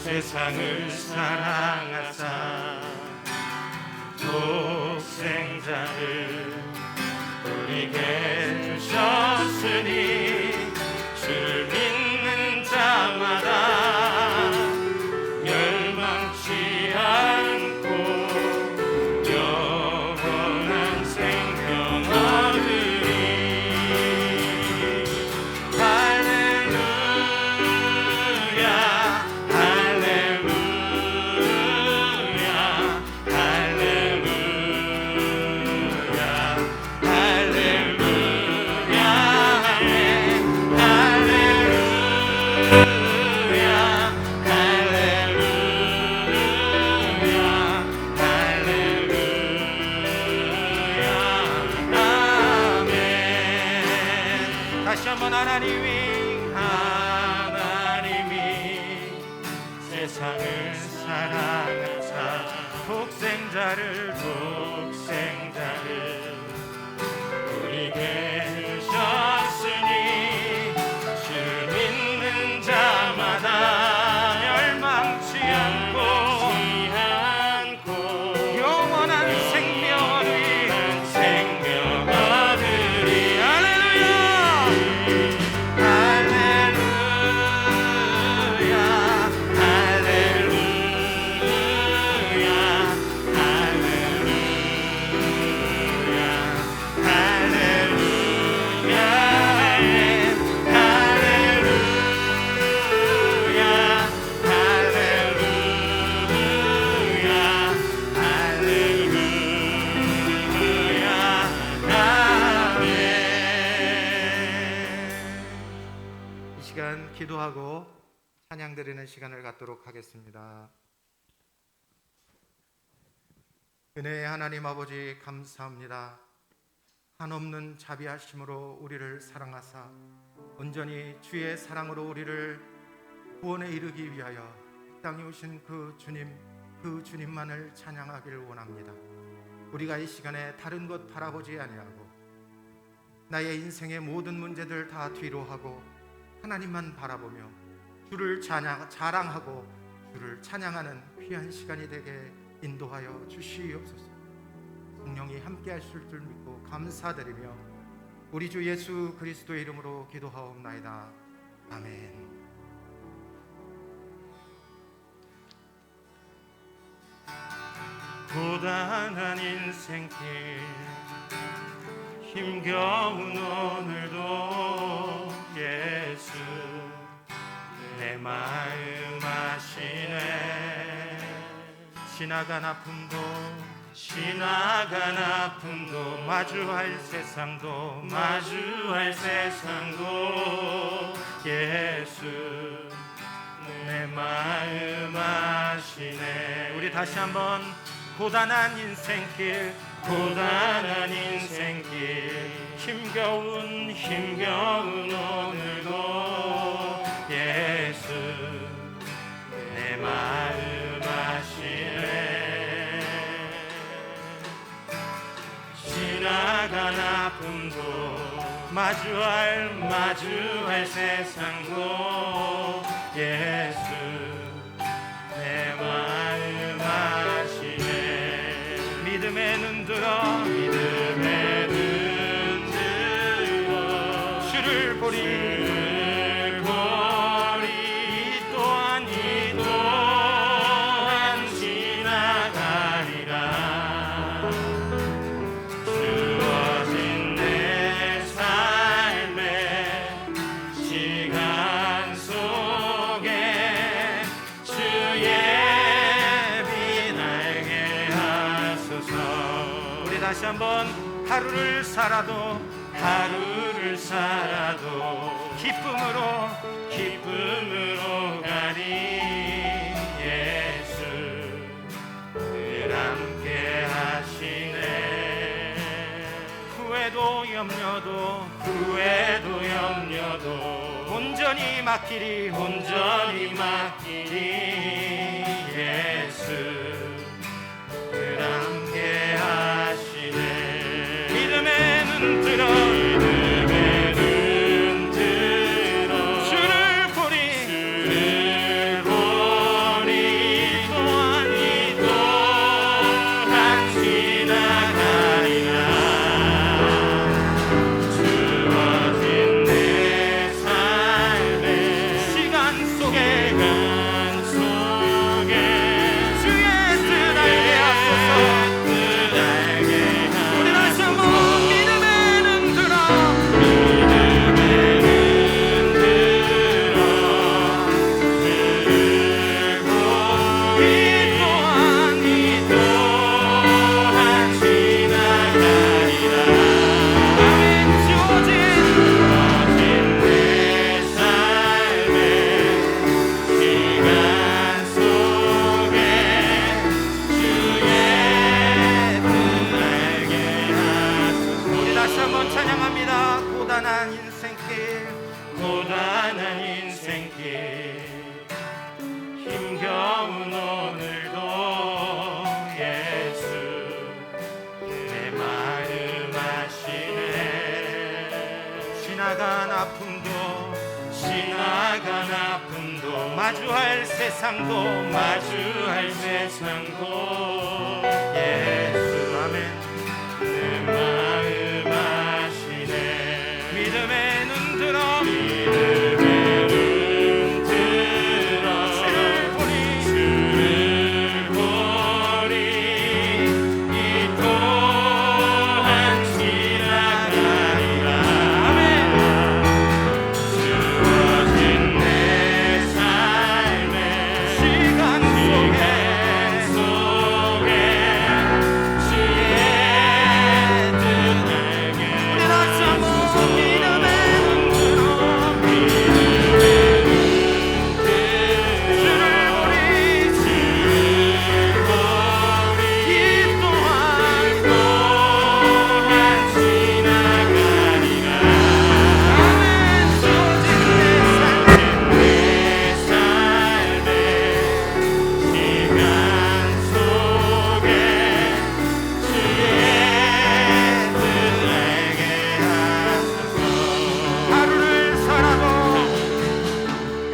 세상을 사랑하사 독생자를 우리에게 주셨으니 주를 믿는 자마다 멸망치 않고 영원한 생명 얻으리. 할렐루야 할렐루야 할렐루야 할렐루야 하나님이 세상을 사랑하사 독생자를 우리에게 주셨으니 주를 믿는 자마다 멸망치 않고 영원한 생명을 얻으리. 기도하고 찬양 드리는 시간을 갖도록 하겠습니다. 은혜의 하나님 아버지 감사합니다. 한없는 자비하심으로 우리를 사랑하사 온전히 주의 사랑으로 우리를 구원에 이르기 위하여 이 땅에 오신 그 주님만을 찬양하기를 원합니다. 우리가 이 시간에 다른 것 바라보지 아니하고 나의 인생의 모든 문제들 다 뒤로하고 하나님만 바라보며 주를 자랑하고 주를 찬양하는 귀한 시간이 되게 인도하여 주시옵소서. 성령이 함께 하실 줄 믿고 감사드리며 우리 주 예수 그리스도의 이름으로 기도하옵나이다. 아멘. 고단한 인생길 힘겨운 오늘도 예수 내 마음 아시네. 지나간 아픔도 마주할 세상도 예수 내 마음 아시네. 우리 다시 한번 고단한 인생길 힘겨운 오늘도 예수 내 마음 아시네. 지나간 아픔도 마주할 세상도 예수 내 마음 아시네. 믿음의 눈 들어 주를 보리 또한 지나가리라. 주어진 내 삶의 시간 속에 주의 빛 알게 하소서. 우리 다시 한번 하루를 살아도 기쁨으로 가리. 예수 늘 함께 하시네. 후회도 염려도 온전히 맡기리. 예수 늘 함께 하시네. 믿음의 눈 들어 주를 보리 어려운 오늘도 예수 내 마음 아시네. 지나간 아픔도 지나간 아픔도 마주할 세상도 마주할 세상도 예수 아멘. 내 마음 아시네. 믿음의 눈 들어 믿음의 눈 들어 주를 보니 주를 보니 이 또한 지나가리라. 아멘. 주어진 내 삶의 시간 속에 속에 주의 뜻 알게 우리 다시 한번 믿음의 눈 들어 주를 보니 이 또한 지나가리라. 아멘. 주어진 내 삶에 내 삶의 시간 속에 주의 뜻 알게 하소서.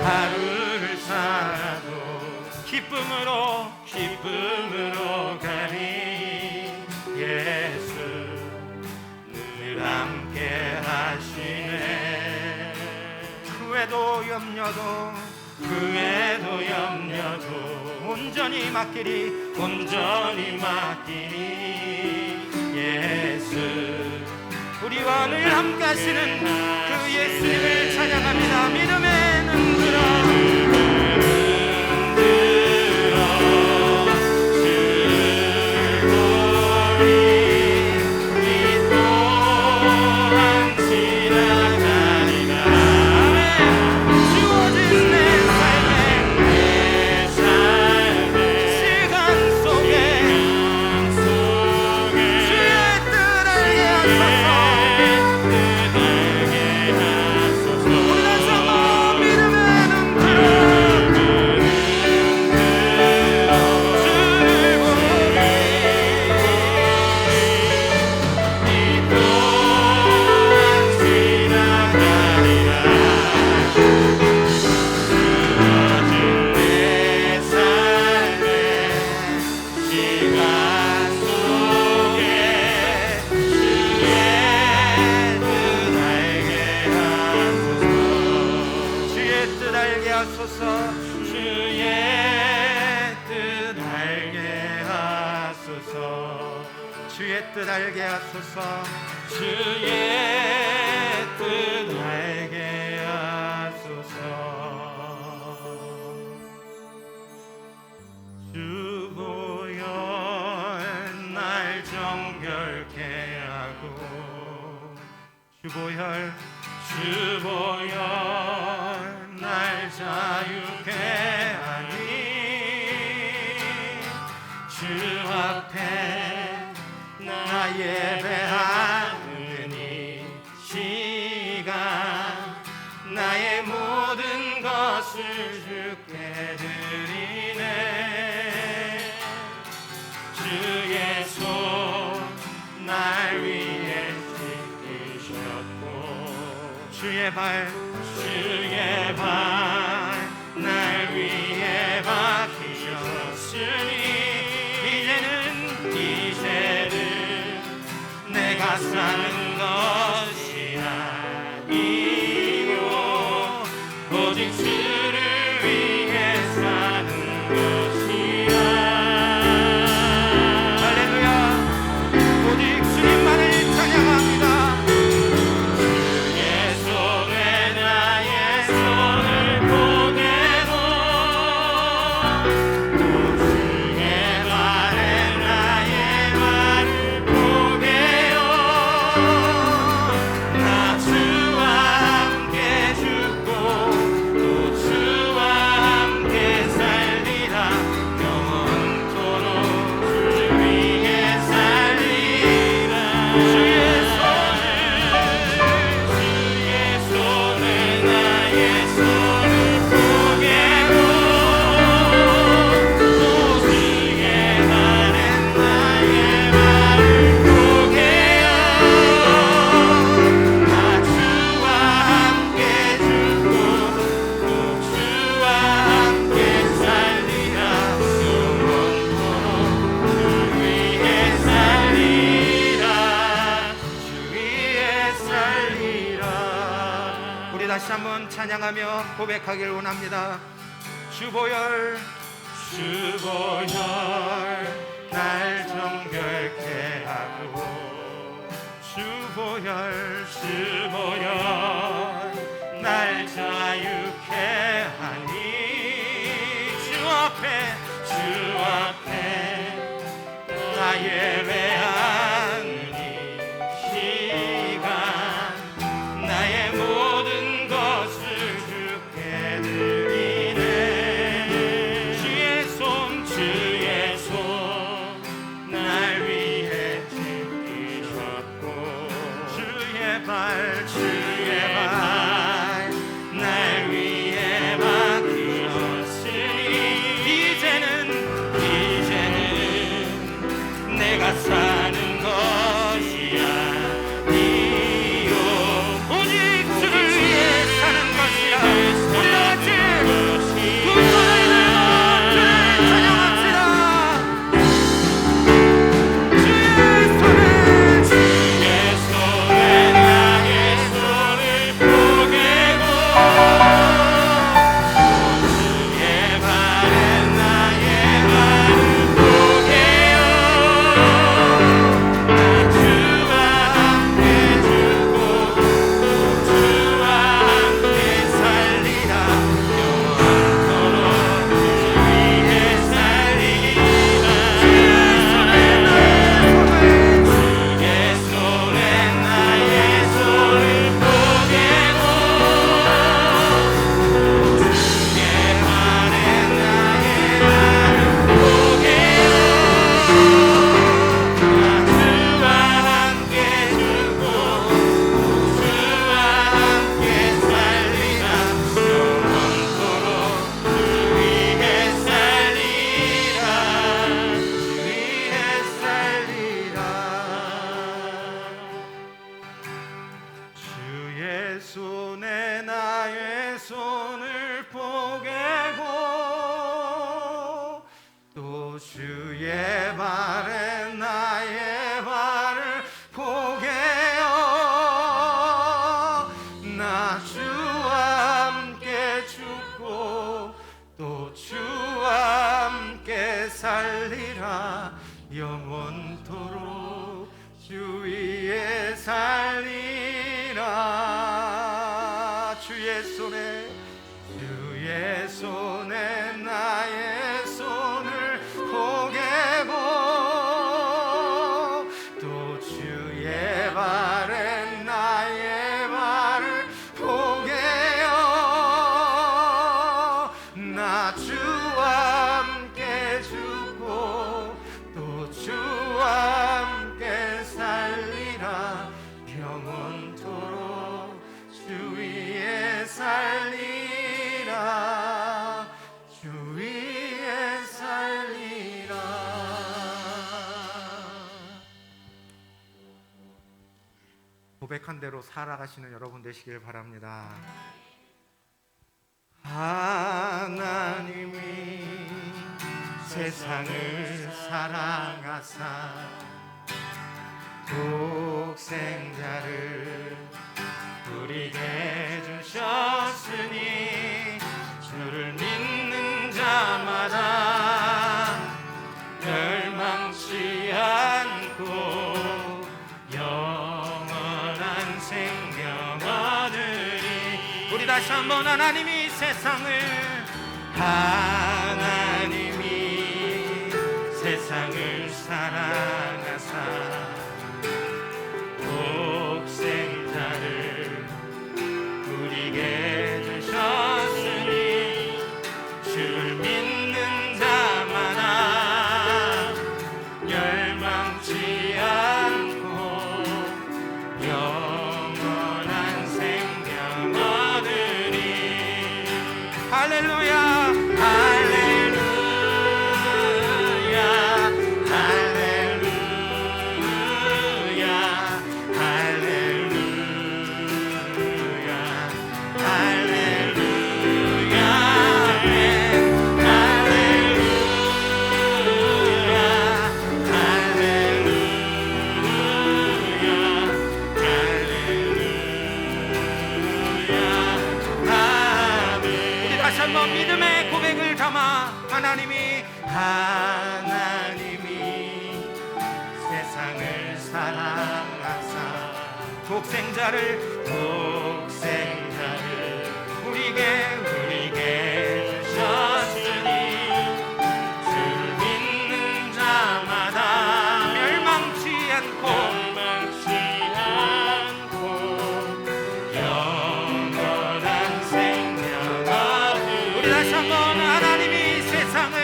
하루를 살아도 기쁨으로 가니 예수 늘 함께 하시네. 후회도 염려도 온전히 맡기리 예수 우리와 늘 함께 하시는 그 예수님을 찬양합니다. 믿음의 눈 들어 주어진 내 삶의 시간 속에 주의 뜻 알게 하소서. 우리 다시 한번 믿음의 눈 들어 주를 보니 주의 뜻 알게 하소서. 주의 뜻 알게 하소서. 주의 뜻 알게 하소서. 주의 뜻 알게 하소서. 주보혈 날 정결케 하고 주보혈 날 자유케 하니 주 앞에 나 예배하는 이 시간 나의 모든 것을 주께 드리네. 주의 손 날 위해 씻기셨고 주의 발 날 위해 박히셨으니 이제는 내가 사는 것이 아니요 오직 주를 위해 사는 것이야. 할렐루야. 오직 주님만을 찬양합니다. 주의 손에 나의 손을 보내고 또 주의 말에 나의 말을 보게요. 찬양하며 고백하길 원합니다. 주보혈 주보혈 날 정결케 하고 주보혈 주보혈 날 자유케 하니 주 앞에 나 예배하는 이 시간 나의 모든 것을 주께 드리네. 주의 손 날 위해 지키셨고 주의 발 날 위해 맡기셨으니 이제는 내가 사는 것이 아니요 오직 주를 위해 사는 것이라. 우리 같이 두 손을 들어 주를 찬양합시다. 주의 손에 나의 손을 포개고 주의 발에 나의 발을 포개요. 나 주와 함께 죽고 주와 함께 살리라. 영원토록 주 위에 살리라. 주의 손에 나의 손을 포개고 주의 발에 나의 발을 포개요. 나 주와 함께 죽고 주와 함께 살리라. 영원토록 주 위에 살리라. 주의 손에 나의 손을 포개고 또 주의 발에 나의 발을 포개요. 나 주와 함께 죽고 또 주와 함께 살리라. 영원토록 주 위에 살리라. 주의 손에 나의 손을 포개고 또 주의 발에 나의 발을 포개요. 나 주와 함께 죽고 또 주와 함께 살리라. 영원토록 주 위에 살리라. 주 위에 살리라. 고백한 대로 살아가시는 여러분 되시길 바랍니다. 하나님이 세상을 사랑하사 독생자를 우리에게 주셨으니 주를 믿는 자마다 멸망치 않고 영원한 생명 얻으리. 우리 다시 한번 하나님이 세상을 사랑하사 독생자를 우리에게 주셨으니 주를 믿는 자마다 멸망치 않고 영원한 생명 얻으리. 할렐루야. 하나님이 세상을 사랑하사 독생자를 우리에게 주셨으니 주를 믿는 자마다 멸망치 않고 영원한 생명 얻으리. 우리 다시 한번 하나님이 세상을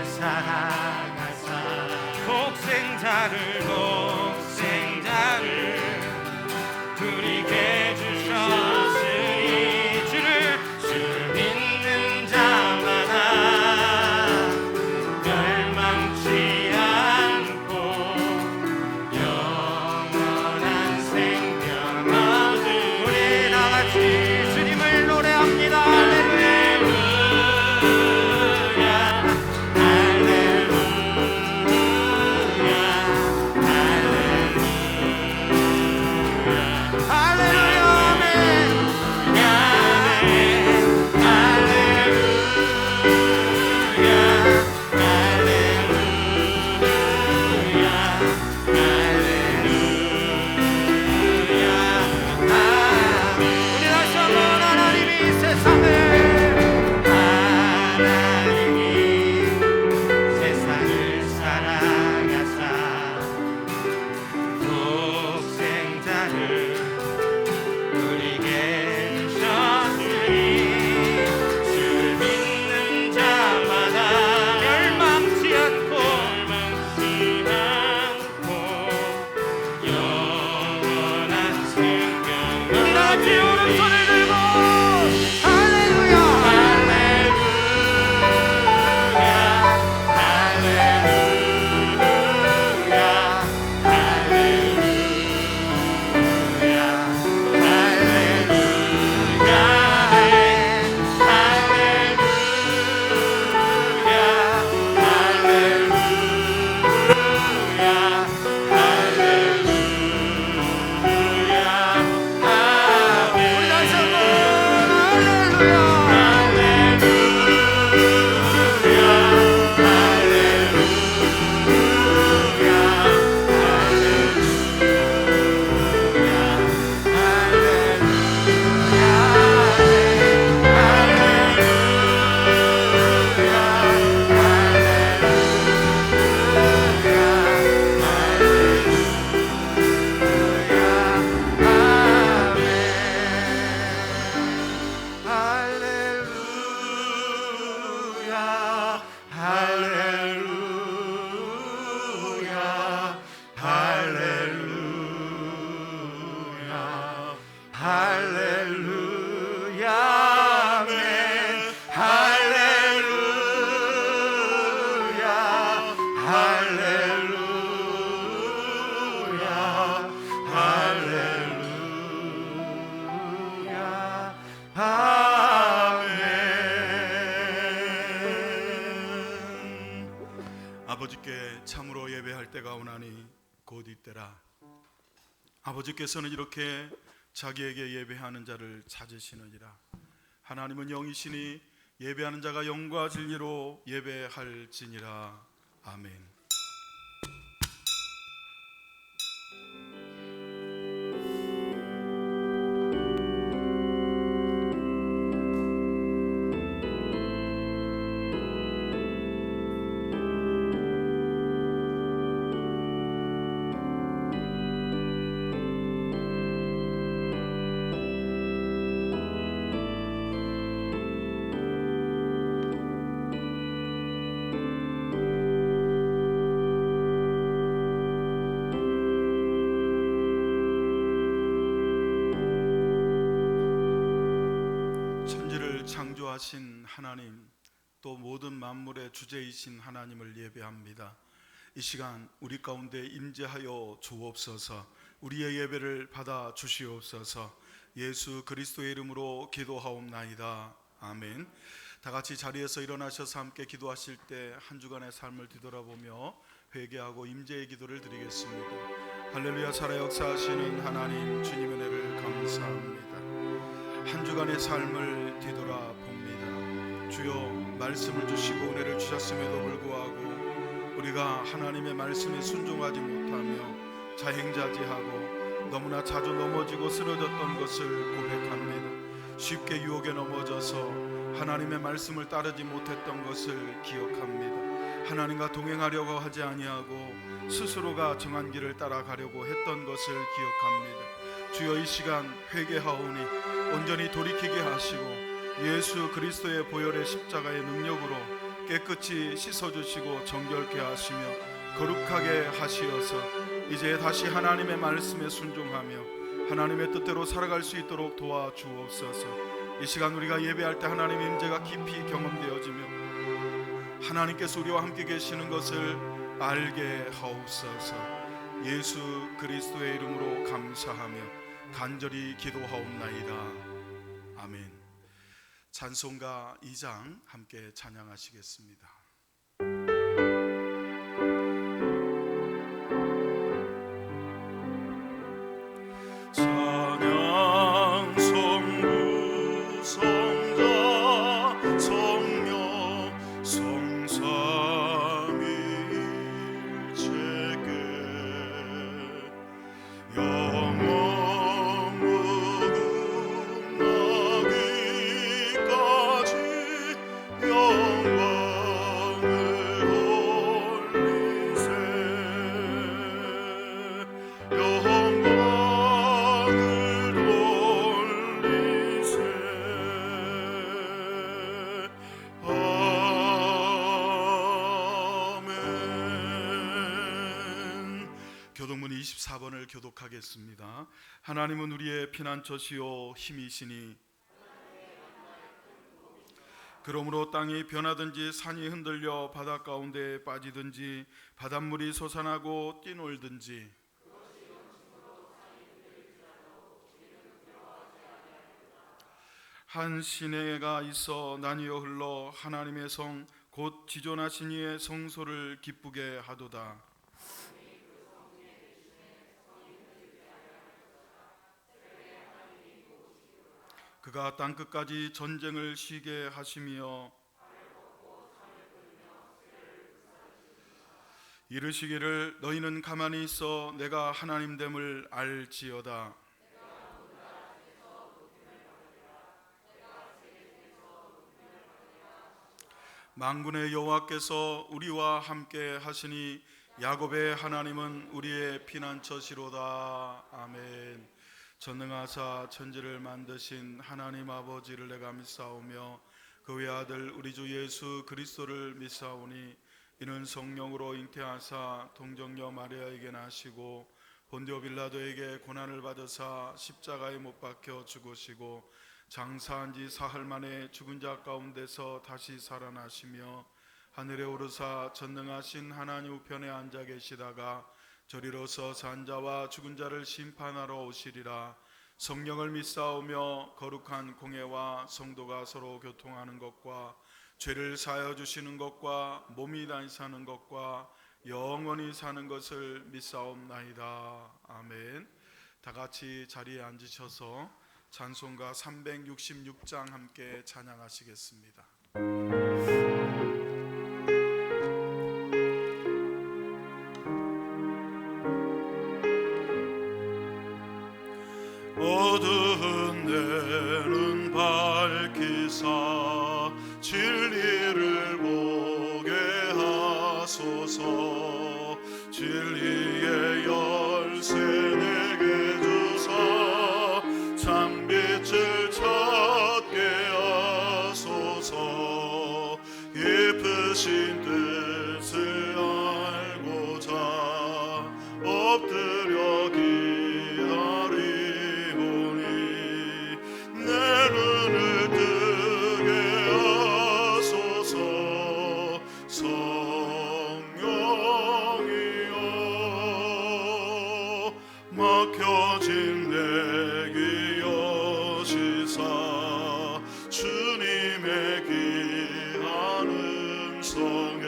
사랑하사 독생자를 우리에게 주셨으니 주를 믿는 자마다 멸망치 않고 영원한 생명 얻으리. 우리 다같이 주님을 노래합니다. 할렐루야. 아버지께 참으로 예배할 때가 오나니 곧 이때라. 아버지께서는 이렇게 자기에게 예배하는 자를 찾으시느니라. 하나님은 영이시니 예배하는 자가 영과 진리로 예배할지니라. 아멘. 창조하신 하나님, 또 모든 만물의 주제이신 하나님을 예배합니다. 이 시간 우리 가운데 임재하여 주옵소서. 우리의 예배를 받아 주시옵소서. 예수 그리스도의 이름으로 기도하옵나이다. 아멘. 다 같이 자리에서 일어나셔서 함께 기도하실 때 한 주간의 삶을 뒤돌아보며 회개하고 임재의 기도를 드리겠습니다. 할렐루야. 살아 역사하시는 하나님, 주님의 은혜를 감사합니다. 주간의 삶을 뒤돌아봅니다. 주여, 말씀을 주시고 은혜를 주셨음에도 불구하고 우리가 하나님의 말씀에 순종하지 못하며 자행자지하고 너무나 자주 넘어지고 쓰러졌던 것을 고백합니다. 쉽게 유혹에 넘어져서 하나님의 말씀을 따르지 못했던 것을 기억합니다. 하나님과 동행하려고 하지 아니하고 스스로가 정한 길을 따라가려고 했던 것을 기억합니다. 주여, 이 시간 회개하오니 온전히 돌이키게 하시고 예수 그리스도의 보혈의 십자가의 능력으로 깨끗이 씻어주시고 정결케 하시며 거룩하게 하시어서 이제 다시 하나님의 말씀에 순종하며 하나님의 뜻대로 살아갈 수 있도록 도와주옵소서. 이 시간 우리가 예배할 때 하나님의 임재가 깊이 경험되어지며 하나님께서 우리와 함께 계시는 것을 알게 하옵소서. 예수 그리스도의 이름으로 감사하며 간절히 기도하옵나이다. 아멘. 찬송가 2장 함께 찬양하시겠습니다. 찬양 성부 성자 성령 성삼위일체께 영원 무궁하기까지 영광을 올리세. 영광을 올리세. 아멘. 교독문 24번을 교독하겠습니다. 하나님은 우리의 피난처시요 힘이시니 그러므로 땅이 변하든지 산이 흔들려 바다 가운데에 빠지든지 바닷물이 솟아나고 뛰놀든지 한 시내가 있어 나뉘어 흘러 하나님의 성 곧 지존하신 이의 성소를 기쁘게 하도다. 그가 땅끝까지 전쟁을 쉬게 하시며 이르시기를 너희는 가만히 있어 내가 하나님됨을 알지어다. 만군의 여호와께서 우리와 함께 하시니 야곱의 하나님은 우리의 피난처시로다. 아멘. 전능하사 천지를 만드신 하나님 아버지를 내가 믿사오며 그 외아들 우리 주 예수 그리스도를 믿사오니 이는 성령으로 잉태하사 동정녀 마리아에게 나시고 본디오 빌라도에게 고난을 받으사 십자가에 못 박혀 죽으시고 장사한 지 사흘 만에 죽은 자 가운데서 다시 살아나시며 하늘에 오르사 전능하신 하나님 우편에 앉아 계시다가 저리로서 산 자와 죽은 자를 심판하러 오시리라. 성령을 믿사오며 거룩한 공회와 성도가 서로 교통하는 것과 죄를 사하여 주시는 것과 몸이 다시 사는 것과 영원히 사는 것을 믿사옵나이다. 아멘. 다 같이 자리에 앉으셔서 찬송가 366장 함께 찬양하시겠습니다. 어두운 데는 밝히사 진리를 보게 하소서. 진리의 열쇠 내게 주사 참빛을 찾게 하소서. 깊으신 뜻을 알고자 엎드려 기다리오니 내 눈을 뜨게 하소서. 성령이여 막혀진 내 귀 여시사 주님의 귀한 음성에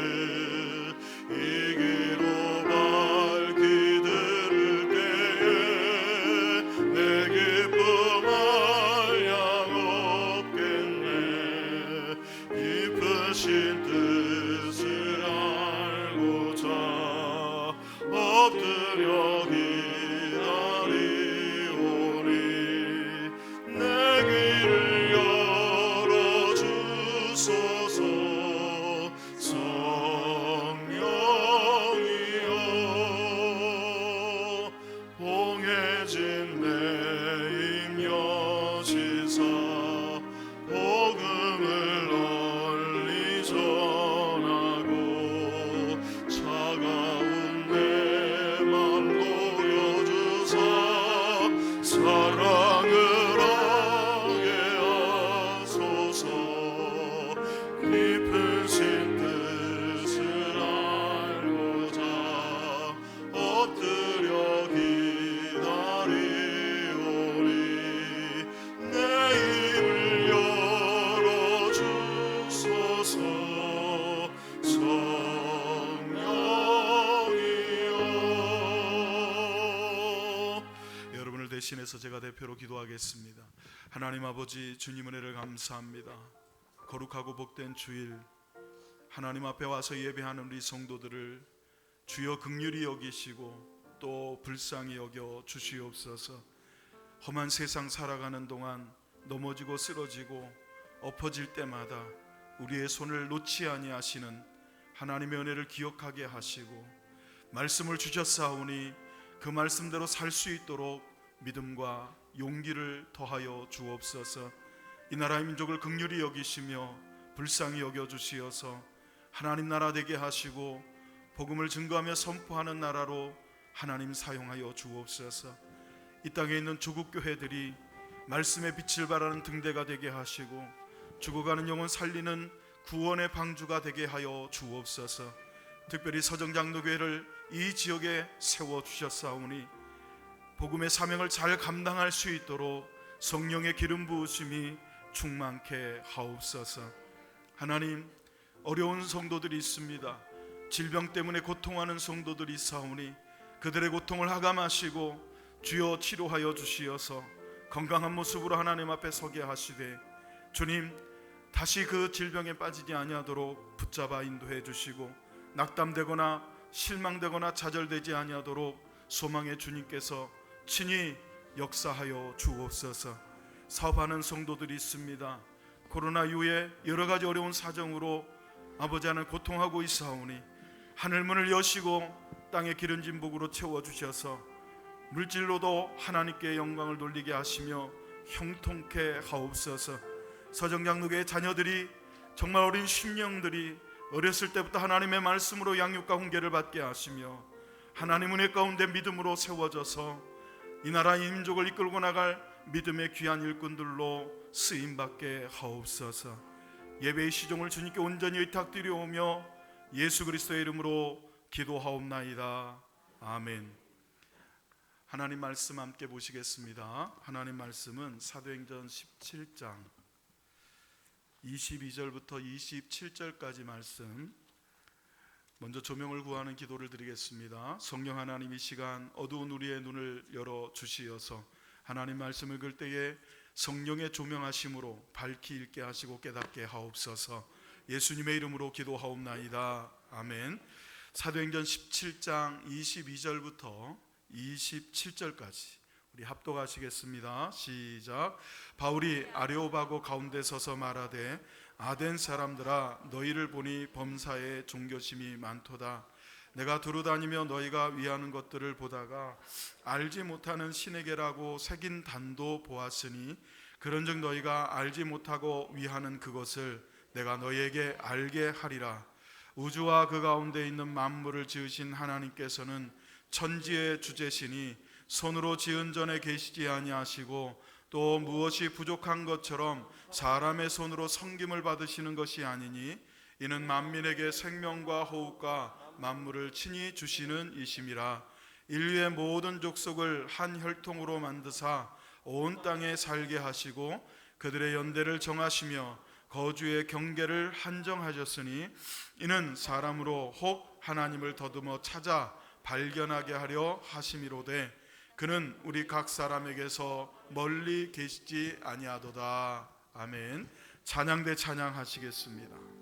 위해서 제가 대표로 기도하겠습니다. 하나님 아버지, 주님 은혜를 감사합니다. 거룩하고 복된 주일, 하나님 앞에 와서 예배하는 우리 성도들을 주여 긍휼히 여기시고 또 불쌍히 여겨 주시옵소서. 험한 세상 살아가는 동안 넘어지고 쓰러지고 엎어질 때마다 우리의 손을 놓지 아니하시는 하나님의 은혜를 기억하게 하시고, 말씀을 주셨사오니 그 말씀대로 살 수 있도록 믿음과 용기를 더하여 주옵소서. 이 나라의 민족을 긍휼히 여기시며 불쌍히 여겨 주시어서 하나님 나라 되게 하시고 복음을 증거하며 선포하는 나라로 하나님 사용하여 주옵소서. 이 땅에 있는 조국 교회들이 말씀의 빛을 발하는 등대가 되게 하시고 죽어가는 영혼 살리는 구원의 방주가 되게 하여 주옵소서. 특별히 서정장로교회를 이 지역에 세워주셨사오니 복음의 사명을 잘 감당할 수 있도록 성령의 기름 부으심이 충만케 하옵소서. 하나님, 어려운 성도들이 있습니다. 질병 때문에 고통하는 성도들이 있사오니 그들의 고통을 하감하시고 주여 치료하여 주시어서 건강한 모습으로 하나님 앞에 서게 하시되, 주님, 다시 그 질병에 빠지지 아니하도록 붙잡아 인도해 주시고 낙담되거나 실망되거나 좌절되지 아니하도록 소망의 주님께서 친히 역사하여 주옵소서. 사업하는 성도들이 있습니다. 코로나 이후에 여러 가지 어려운 사정으로 아버지 하나님 고통하고 있사오니 하늘문을 여시고 땅의 기름진 복으로 채워주셔서 물질로도 하나님께 영광을 돌리게 하시며 형통케 하옵소서. 서정장로교의 자녀들이, 정말 어린 심령들이 어렸을 때부터 하나님의 말씀으로 양육과 훈계를 받게 하시며 하나님 은혜 가운데 믿음으로 세워져서 이 나라의 민족을 이끌고 나갈 믿음의 귀한 일꾼들로 쓰임받게 하옵소서. 예배의 시종을 주님께 온전히 의탁드리오며 예수 그리스도의 이름으로 기도하옵나이다. 아멘. 하나님 말씀 함께 보시겠습니다. 하나님 말씀은 사도행전 17장 22절부터 27절까지 말씀, 먼저 조명을 구하는 기도를 드리겠습니다. 성령 하나님, 이 시간 어두운 우리의 눈을 열어 주시어서 하나님 말씀 읽을 때에 성령의 조명하심으로 밝히 읽게 하시고 깨닫게 하옵소서. 예수님의 이름으로 기도하옵나이다. 아멘. 사도행전 17장 22절부터 27절까지 우리 합독하시겠습니다. 시작. 바울이 아레오바고 가운데 서서 말하되, 아덴 사람들아, 너희를 보니 범사에 종교심이 많도다. 내가 두루다니며 너희가 위하는 것들을 보다가 알지 못하는 신에게라고 새긴 단도 보았으니 그런즉 너희가 알지 못하고 위하는 그것을 내가 너희에게 알게 하리라. 우주와 그 가운데 있는 만물을 지으신 하나님께서는 천지의 주제시니 손으로 지은 전에 계시지 아니하시고 또 무엇이 부족한 것처럼 사람의 손으로 섬김을 받으시는 것이 아니니 이는 만민에게 생명과 호흡과 만물을 친히 주시는 이심이라. 인류의 모든 족속을 한 혈통으로 만드사 온 땅에 살게 하시고 그들의 연대를 정하시며 거주의 경계를 한정하셨으니 이는 사람으로 혹 하나님을 더듬어 찾아 발견하게 하려 하심이로되 그는 우리 각 사람에게서 멀리 계시지 아니하도다. 아멘. 찬양대 찬양하시겠습니다.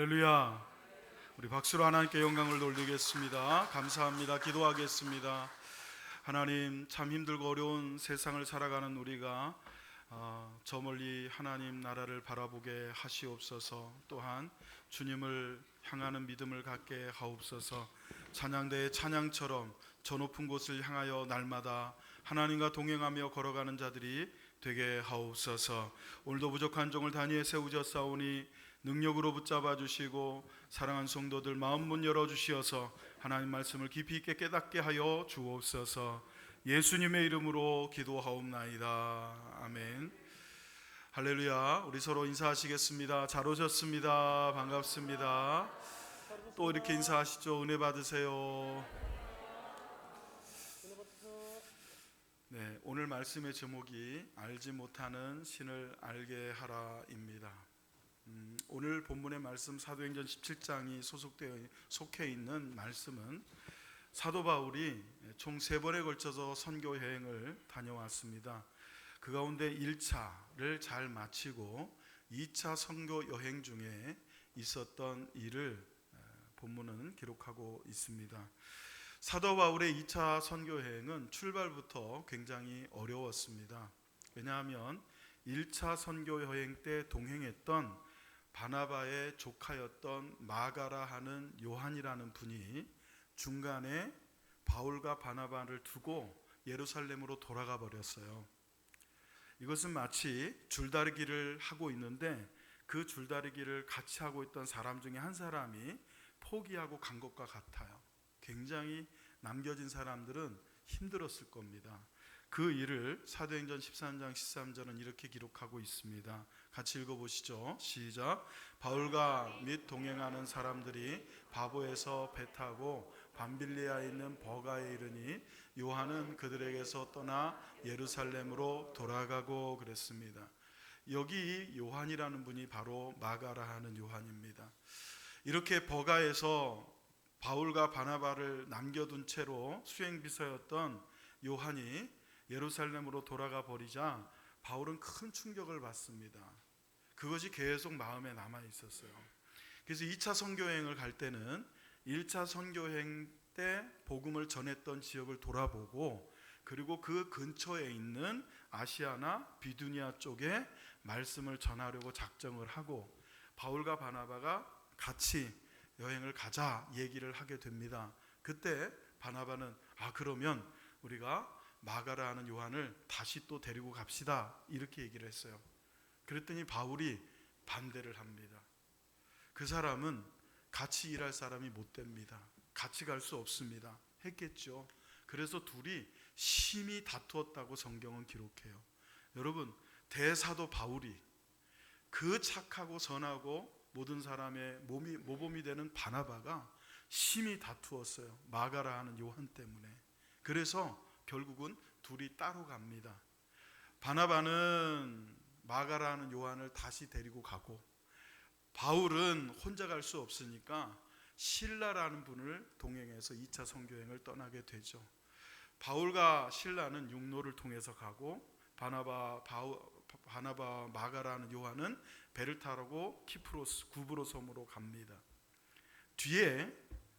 할렐루야. 우리 박수로 하나님께 영광을 돌리겠습니다. 감사합니다. 기도하겠습니다. 하나님, 참 힘들고 어려운 세상을 살아가는 우리가 저 멀리 하나님 나라를 바라보게 하시옵소서. 또한 주님을 향하는 믿음을 갖게 하옵소서. 찬양대의 찬양처럼 저 높은 곳을 향하여 날마다 하나님과 동행하며 걸어가는 자들이 되게 하옵소서. 오늘도 부족한 종을 단위에 세우셨사오니 능력으로 붙잡아 주시고 사랑하는 성도들 마음 문 열어주시어서 하나님 말씀을 깊이 있게 깨닫게 하여 주옵소서. 예수님의 이름으로 기도하옵나이다. 아멘. 할렐루야. 우리 서로 인사하시겠습니다. 잘 오셨습니다. 반갑습니다. 또 이렇게 인사하시죠. 은혜 받으세요. 네, 오늘 말씀의 제목이 알지 못하는 신을 알게 하라입니다. 오늘 본문의 말씀 사도행전 17장이 속해 있는 말씀은 사도 바울이 총 3번에 걸쳐서 선교 여행을 다녀왔습니다. 그 가운데 1차를 잘 마치고 2차 선교 여행 중에 있었던 일을 본문은 기록하고 있습니다. 사도 바울의 2차 선교 여행은 출발부터 굉장히 어려웠습니다. 왜냐하면 1차 선교 여행 때 동행했던 바나바의 조카였던 마가라 하는 요한이라는 분이 중간에 바울과 바나바를 두고 예루살렘으로 돌아가 버렸어요. 이것은 마치 줄다리기를 하고 있는데 그 줄다리기를 같이 하고 있던 사람 중에 한 사람이 포기하고 간 것과 같아요. 굉장히 남겨진 사람들은 힘들었을 겁니다. 그 일을 사도행전 13장 13절은 이렇게 기록하고 있습니다. 같이 읽어보시죠. 시작. 바울과 및 동행하는 사람들이 바보에서 배 타고 밤빌리아에 있는 버가에 이르니 요한은 그들에게서 떠나 예루살렘으로 돌아가고 그랬습니다. 여기 요한이라는 분이 바로 마가라 하는 요한입니다. 이렇게 버가에서 바울과 바나바를 남겨둔 채로 수행비서였던 요한이 예루살렘으로 돌아가 버리자 바울은 큰 충격을 받습니다. 그것이 계속 마음에 남아 있었어요. 그래서 2차 선교여행을 갈 때는 1차 선교여행 때 복음을 전했던 지역을 돌아보고 그리고 그 근처에 있는 아시아나 비두니아 쪽에 말씀을 전하려고 작정을 하고 바울과 바나바가 같이 여행을 가자 얘기를 하게 됩니다. 그때 바나바는 그러면 우리가 마가라 하는 요한을 다시 또 데리고 갑시다 이렇게 얘기를 했어요. 그랬더니 바울이 반대를 합니다. 그 사람은 같이 일할 사람이 못 됩니다. 같이 갈 수 없습니다 했겠죠. 그래서 둘이 심히 다투었다고 성경은 기록해요. 여러분, 대사도 바울이 그 착하고 선하고 모든 사람의 모범이 되는 바나바가 심히 다투었어요. 마가라 하는 요한 때문에. 그래서 결국은 둘이 따로 갑니다. 바나바는 마가라 하는 요한을 다시 데리고 가고 바울은 혼자 갈 수 없으니까 실라라는 분을 동행해서 2차 선교여행을 떠나게 되죠. 바울과 실라는 육로를 통해서 가고 바나바 마가라 하는 요한은 배를 타고 키프로스 구브로 섬으로 갑니다. 뒤에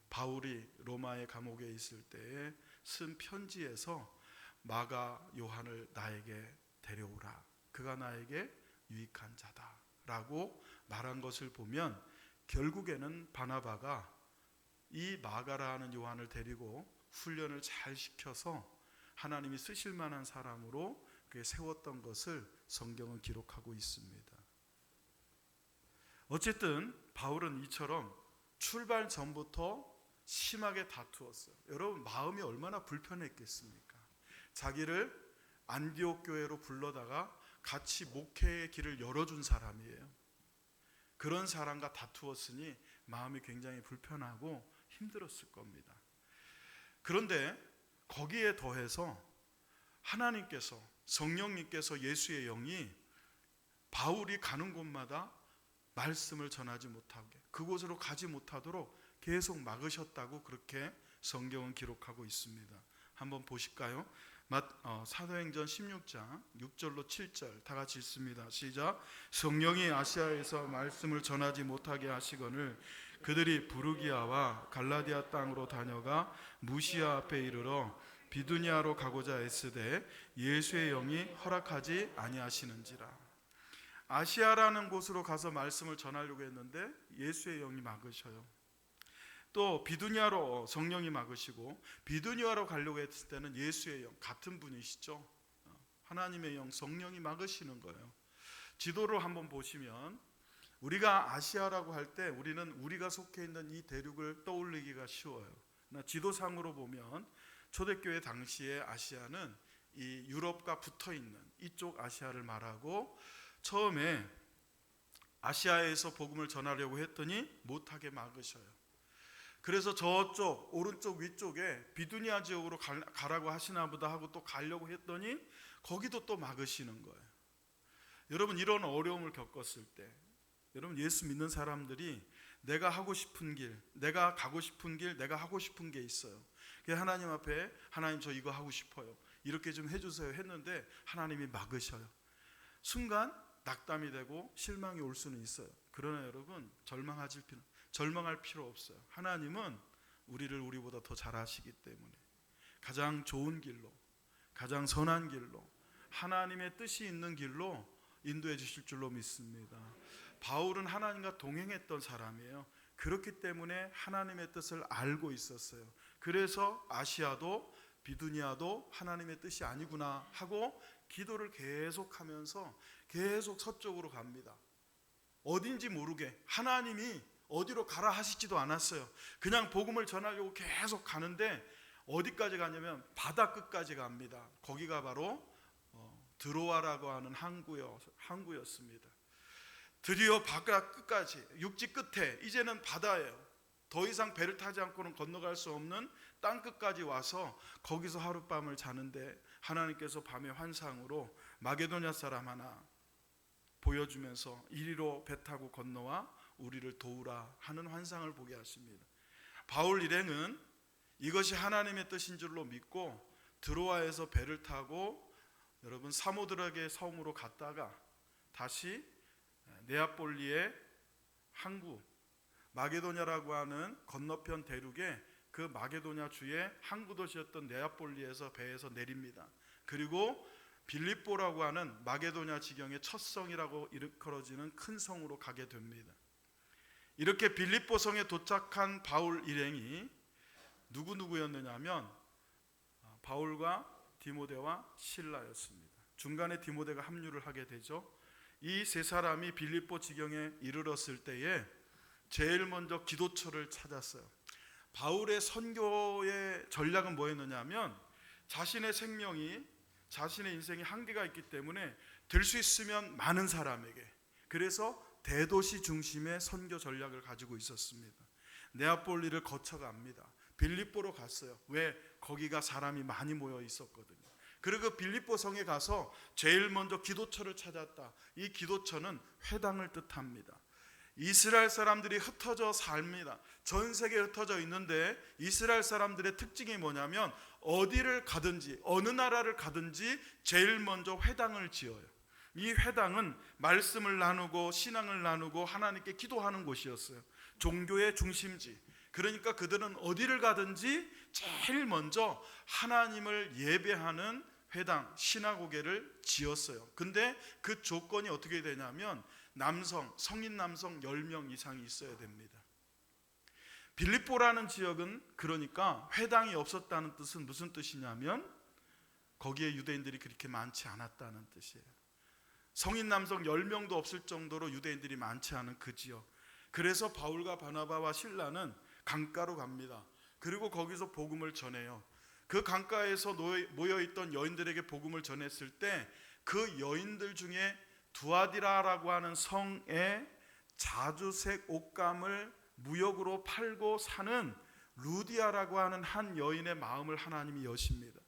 바울이 로마의 감옥에 있을 때에 쓴 편지에서 마가 요한을 나에게 데려오라. 그가 나에게 유익한 자다 라고 말한 것을 보면 결국에는 바나바가 이 마가라 하는 요한을 데리고 훈련을 잘 시켜서 하나님이 쓰실 만한 사람으로 세웠던 것을 성경은 기록하고 있습니다. 어쨌든 바울은 이처럼 출발 전부터 심하게 다투었어요. 여러분, 마음이 얼마나 불편했겠습니까? 자기를 안디옥 교회로 불러다가 같이 목회의 길을 열어준 사람이에요. 그런 사람과 다투었으니 마음이 굉장히 불편하고 힘들었을 겁니다. 그런데 거기에 더해서 하나님께서, 성령님께서, 예수의 영이 바울이 가는 곳마다 말씀을 전하지 못하게, 그곳으로 가지 못하도록 계속 막으셨다고 그렇게 성경은 기록하고 있습니다. 한번 보실까요? 사도행전 16장 6절로 7절 다 같이 읽습니다. 시작. 성령이 아시아에서 말씀을 전하지 못하게 하시거늘 그들이 부르기아와 갈라디아 땅으로 다녀가 무시아 앞에 이르러 비두니아로 가고자 애쓰되 예수의 영이 허락하지 아니하시는지라. 아시아라는 곳으로 가서 말씀을 전하려고 했는데 예수의 영이 막으셔요. 또 비두니아로 성령이 막으시고, 비두니아로 가려고 했을 때는 예수의 영, 같은 분이시죠. 하나님의 영, 성령이 막으시는 거예요. 지도를 한번 보시면 우리가 아시아라고 할 때 우리는 우리가 속해 있는 이 대륙을 떠올리기가 쉬워요. 그러나 지도상으로 보면 초대교회 당시에 아시아는 이 유럽과 붙어 있는 이쪽 아시아를 말하고, 처음에 아시아에서 복음을 전하려고 했더니 못하게 막으셔요. 그래서 저쪽 오른쪽 위쪽에 비두니아 지역으로 가라고 하시나 보다 하고 또 가려고 했더니 거기도 또 막으시는 거예요. 여러분, 이런 어려움을 겪었을 때 여러분, 예수 믿는 사람들이 내가 하고 싶은 길, 내가 가고 싶은 길, 내가 하고 싶은 게 있어요. 그래서 하나님 앞에, 하나님 저 이거 하고 싶어요, 이렇게 좀 해주세요 했는데 하나님이 막으셔요. 순간 낙담이 되고 실망이 올 수는 있어요. 그러나 여러분, 절망할 필요 없어요. 하나님은 우리를 우리보다 더 잘 아시기 때문에 가장 좋은 길로, 가장 선한 길로, 하나님의 뜻이 있는 길로 인도해 주실 줄로 믿습니다. 바울은 하나님과 동행했던 사람이에요. 그렇기 때문에 하나님의 뜻을 알고 있었어요. 그래서 아시아도 비두니아도 하나님의 뜻이 아니구나 하고 기도를 계속하면서 계속 서쪽으로 갑니다. 어딘지 모르게 하나님이 어디로 가라 하시지도 않았어요. 그냥 복음을 전하려고 계속 가는데 어디까지 가냐면 바다 끝까지 갑니다. 거기가 바로 드로아라고 하는 항구였습니다. 드디어 바다 끝까지, 육지 끝에 이제는 바다예요. 더 이상 배를 타지 않고는 건너갈 수 없는 땅 끝까지 와서 거기서 하룻밤을 자는데 하나님께서 밤의 환상으로 마게도냐 사람 하나 보여주면서 이리로 배 타고 건너와 우리를 도우라 하는 환상을 보게 하십니다. 바울 일행은 이것이 하나님의 뜻인 줄로 믿고 드로아에서 배를 타고 여러분 사모드락의 섬으로 갔다가 다시 네아폴리의 항구 마게도냐라고 하는 건너편 대륙에 그 마게도냐 주의 항구 도시였던 네아폴리에서 배에서 내립니다. 그리고 빌립보라고 하는 마게도냐 지경의 첫 성이라고 일컬어지는 큰 성으로 가게 됩니다. 이렇게 빌립보 성에 도착한 바울 일행이 누구였느냐 하면 바울과 디모데와 실라였습니다. 중간에 디모데가 합류를 하게 되죠. 이 세 사람이 빌립보 지경에 이르렀을 때에 제일 먼저 기도처를 찾았어요. 바울의 선교의 전략은 뭐였느냐 하면 자신의 생명이, 자신의 인생이 한계가 있기 때문에 될 수 있으면 많은 사람에게, 그래서 대도시 중심의 선교 전략을 가지고 있었습니다. 네아폴리를 거쳐갑니다. 빌립보로 갔어요. 왜? 거기가 사람이 많이 모여 있었거든요. 그리고 빌립보 성에 가서 제일 먼저 기도처를 찾았다. 이 기도처는 회당을 뜻합니다. 이스라엘 사람들이 흩어져 삽니다. 전 세계에 흩어져 있는데 이스라엘 사람들의 특징이 뭐냐면 어디를 가든지 어느 나라를 가든지 제일 먼저 회당을 지어요. 이 회당은 말씀을 나누고 신앙을 나누고 하나님께 기도하는 곳이었어요. 종교의 중심지. 그러니까 그들은 어디를 가든지 제일 먼저 하나님을 예배하는 회당, 시나고게를 지었어요. 근데 그 조건이 어떻게 되냐면 성인 남성 10명 이상이 있어야 됩니다. 빌립보라는 지역은 그러니까 회당이 없었다는 뜻은 무슨 뜻이냐면 거기에 유대인들이 그렇게 많지 않았다는 뜻이에요. 성인 남성 10명도 없을 정도로 유대인들이 많지 않은 그 지역. 그래서 바울과 바나바와 실라는 강가로 갑니다. 그리고 거기서 복음을 전해요. 그 강가에서 모여있던 여인들에게 복음을 전했을 때 그 여인들 중에 두아디라라고 하는 성에 자주색 옷감을 무역으로 팔고 사는 루디아라고 하는 한 여인의 마음을 하나님이 여십니다.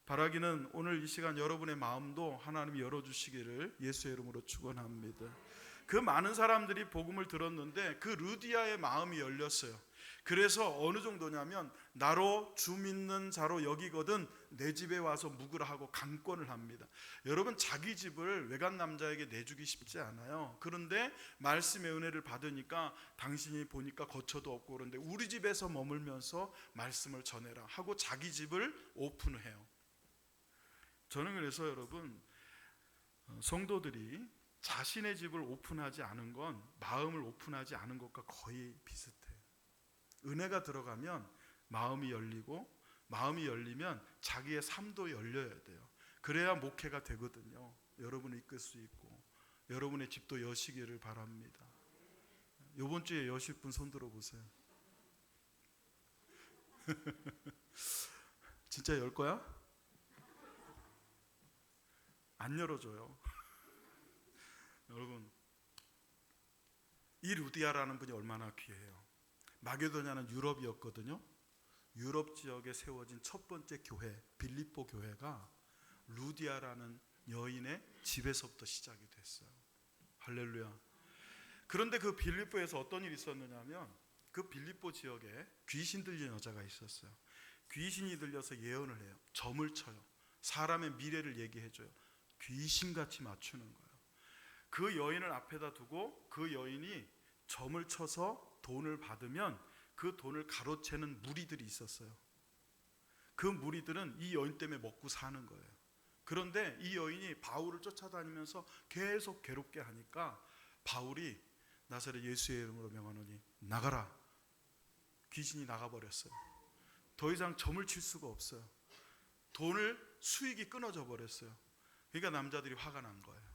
바라기는 오늘 이 시간 여러분의 마음도 하나님이 열어주시기를 예수의 이름으로 축원합니다. 그 많은 사람들이 복음을 들었는데 그 루디아의 마음이 열렸어요. 그래서 어느 정도냐면 나로 주 믿는 자로 여기거든 내 집에 와서 묵으라 하고 강권을 합니다. 여러분, 자기 집을 외간 남자에게 내주기 쉽지 않아요. 그런데 말씀의 은혜를 받으니까 당신이 보니까 거처도 없고 그런데 우리 집에서 머물면서 말씀을 전해라 하고 자기 집을 오픈해요. 저는 그래서 여러분, 성도들이 자신의 집을 오픈하지 않은 건 마음을 오픈하지 않은 것과 거의 비슷해요. 은혜가 들어가면 마음이 열리고 마음이 열리면 자기의 삶도 열려야 돼요. 그래야 목회가 되거든요. 여러분을 이끌 수 있고 여러분의 집도 여시기를 바랍니다. 이번 주에 여실 분 손 들어보세요. 진짜 열 거야? 안 열어줘요. 여러분, 이 루디아라는 분이 얼마나 귀해요. 마게도냐는 유럽이었거든요. 유럽 지역에 세워진 첫 번째 교회 빌립보 교회가 루디아라는 여인의 집에서부터 시작이 됐어요. 할렐루야. 그런데 그 빌립보에서 어떤 일이 있었느냐면 그 빌립보 지역에 귀신 들린 여자가 있었어요. 귀신이 들려서 예언을 해요. 점을 쳐요. 사람의 미래를 얘기해줘요. 귀신같이 맞추는 거예요. 그 여인을 앞에다 두고 그 여인이 점을 쳐서 돈을 받으면 그 돈을 가로채는 무리들이 있었어요. 그 무리들은 이 여인 때문에 먹고 사는 거예요. 그런데 이 여인이 바울을 쫓아다니면서 계속 괴롭게 하니까 바울이 나사렛 예수의 이름으로 명하노니 나가라. 귀신이 나가버렸어요. 더 이상 점을 칠 수가 없어요. 돈을 수익이 끊어져 버렸어요. 그러니까 남자들이 화가 난 거예요.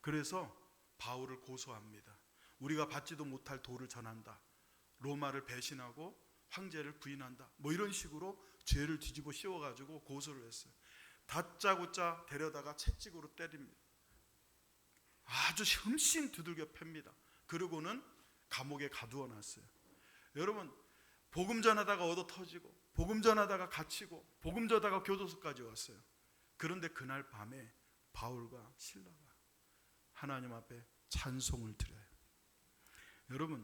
그래서 바울을 고소합니다. 우리가 받지도 못할 도를 전한다. 로마를 배신하고 황제를 부인한다. 뭐 이런 식으로 죄를 뒤집어 씌워가지고 고소를 했어요. 다짜고짜 데려다가 채찍으로 때립니다. 아주 흠씬 두들겨 팹니다. 그리고는 감옥에 가두어 놨어요. 여러분, 복음 전하다가 얻어 터지고 복음 전하다가 갇히고 복음 전하다가 교도소까지 왔어요. 그런데 그날 밤에 바울과 실라가 하나님 앞에 찬송을 드려요. 여러분,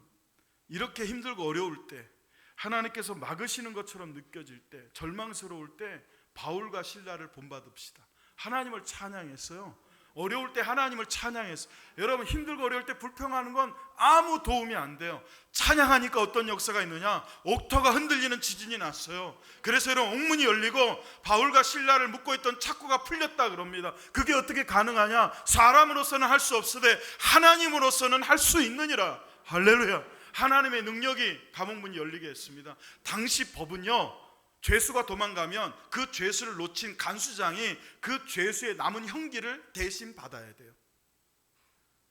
이렇게 힘들고 어려울 때, 하나님께서 막으시는 것처럼 느껴질 때, 절망스러울 때 바울과 실라를 본받읍시다. 하나님을 찬양했어요. 어려울 때 하나님을 찬양했어요. 여러분, 힘들고 어려울 때 불평하는 건 아무 도움이 안 돼요. 찬양하니까 어떤 역사가 있느냐? 옥토가 흔들리는 지진이 났어요. 그래서 여러분, 옥문이 열리고 바울과 실라를 묶고 있던 착고가 풀렸다 그럽니다. 그게 어떻게 가능하냐? 사람으로서는 할 수 없으되 하나님으로서는 할 수 있느니라. 할렐루야. 하나님의 능력이 감옥문이 열리게 했습니다. 당시 법은요, 죄수가 도망가면 그 죄수를 놓친 간수장이 그 죄수의 남은 형기를 대신 받아야 돼요.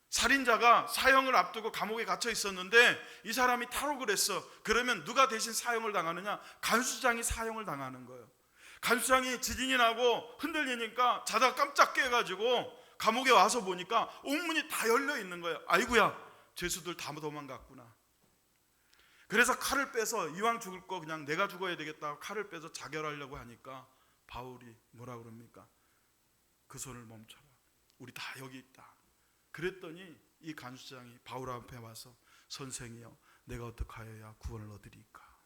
살인자가 사형을 앞두고 감옥에 갇혀 있었는데 이 사람이 탈옥을 했어. 그러면 누가 대신 사형을 당하느냐? 간수장이 사형을 당하는 거예요. 간수장이 지진이 나고 흔들리니까 자다가 깜짝 깨가지고 감옥에 와서 보니까 옥문이 다 열려 있는 거예요. 아이고야, 죄수들 다 도망갔구나. 그래서 칼을 빼서 이왕 죽을 거 그냥 내가 죽어야 되겠다고 칼을 빼서 자결하려고 하니까 바울이 뭐라 그럽니까? 그 손을 멈춰라. 우리 다 여기 있다. 그랬더니 이 간수장이 바울 앞에 와서 선생이여, 내가 어떻게 하여야 구원을 얻으리까?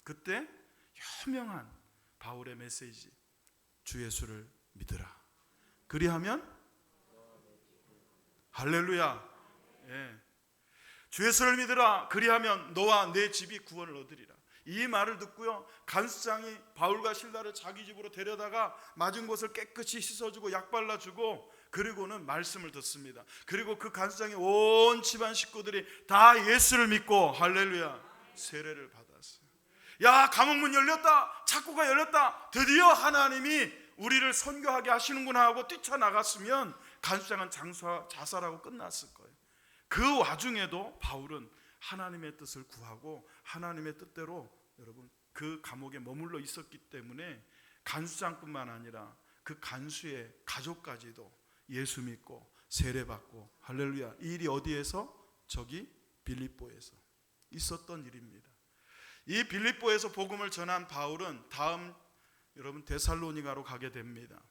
그때 현명한 바울의 메시지, 주 예수를 믿으라. 그리하면 할렐루야. 예. 주 예수를 믿으라. 그리하면 너와 내 집이 구원을 얻으리라. 이 말을 듣고요, 간수장이 바울과 실라를 자기 집으로 데려다가 맞은 곳을 깨끗이 씻어주고 약 발라주고 그리고는 말씀을 듣습니다. 그리고 그 간수장의 온 집안 식구들이 다 예수를 믿고 할렐루야 세례를 받았어요. 야, 감옥문 열렸다. 착고가 열렸다. 드디어 하나님이 우리를 선교하게 하시는구나 하고 뛰쳐나갔으면 간수장은 자살하고 끝났을 거예요. 그 와중에도 바울은 하나님의 뜻을 구하고 하나님의 뜻대로 여러분 그 감옥에 머물러 있었기 때문에 간수장뿐만 아니라 그 간수의 가족까지도 예수 믿고 세례받고 할렐루야. 이 일이 어디에서? 저기 빌립보에서 있었던 일입니다. 이 빌립보에서 복음을 전한 바울은 다음 여러분 데살로니가로 가게 됩니다.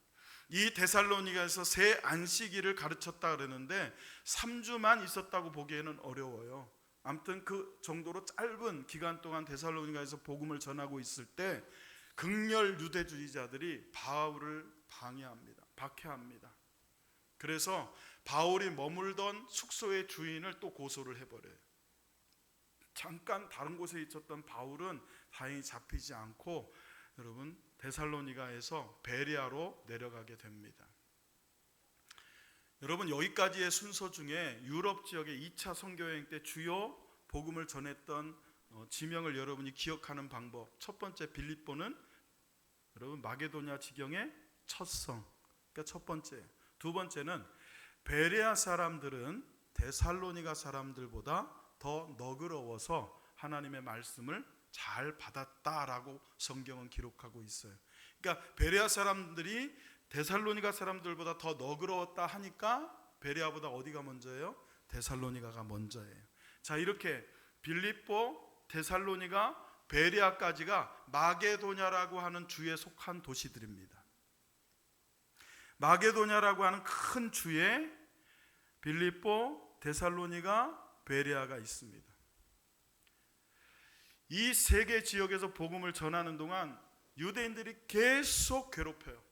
이 데살로니가에서 새 안식일을 가르쳤다 그러는데 3주만 있었다고 보기에는 어려워요. 아무튼 그 정도로 짧은 기간 동안 데살로니가에서 복음을 전하고 있을 때 극렬 유대주의자들이 바울을 방해합니다. 박해합니다. 그래서 바울이 머물던 숙소의 주인을 또 고소를 해버려요. 잠깐 다른 곳에 있었던 바울은 다행히 잡히지 않고 여러분 데살로니가에서 베레아로 내려가게 됩니다. 여러분 여기까지의 순서 중에 유럽 지역의 2차 선교여행 때 주요 복음을 전했던 지명을 여러분이 기억하는 방법, 첫 번째 빌립보는 여러분 마게도냐 지경의 첫 성, 그러니까 첫 번째. 두 번째는 베레아 사람들은 데살로니가 사람들보다 더 너그러워서 하나님의 말씀을 잘 받았다라고 성경은 기록하고 있어요. 그러니까 베레아 사람들이 데살로니가 사람들보다 더 너그러웠다 하니까 베레아보다 어디가 먼저예요? 데살로니가가 먼저예요. 자, 이렇게 빌립보, 데살로니가, 베레아까지가 마게도냐라고 하는 주에 속한 도시들입니다. 마게도냐라고 하는 큰 주에 빌립보, 데살로니가, 베레아가 있습니다. 이 세 개 지역에서 복음을 전하는 동안 유대인들이 계속 괴롭혀요.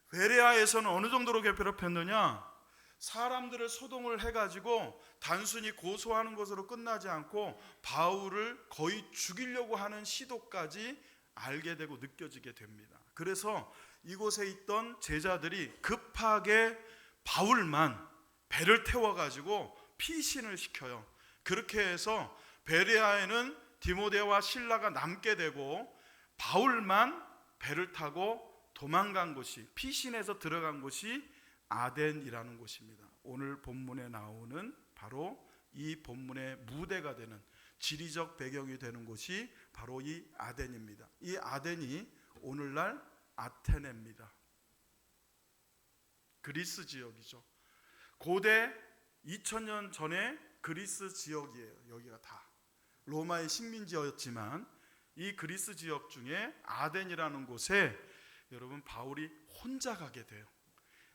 베레아에서는 어느 정도로 괴롭혔느냐? 사람들을 소동을 해가지고 단순히 고소하는 것으로 끝나지 않고 바울을 거의 죽이려고 하는 시도까지 알게 되고 느껴지게 됩니다. 그래서 이곳에 있던 제자들이 급하게 바울만 배를 태워가지고 피신을 시켜요. 그렇게 해서 베레아에는 디모데와 실라가 남게 되고 바울만 배를 타고 도망간 곳이, 피신해서 들어간 곳이 아덴이라는 곳입니다. 오늘 본문에 나오는 바로 이 본문의 무대가 되는, 지리적 배경이 되는 곳이 바로 이 아덴입니다. 이 아덴이 오늘날 아테네입니다. 그리스 지역이죠. 고대 2000년 전에 그리스 지역이에요. 여기가 다 로마의 식민지였지만 이 그리스 지역 중에 아덴이라는 곳에 여러분 바울이 혼자 가게 돼요.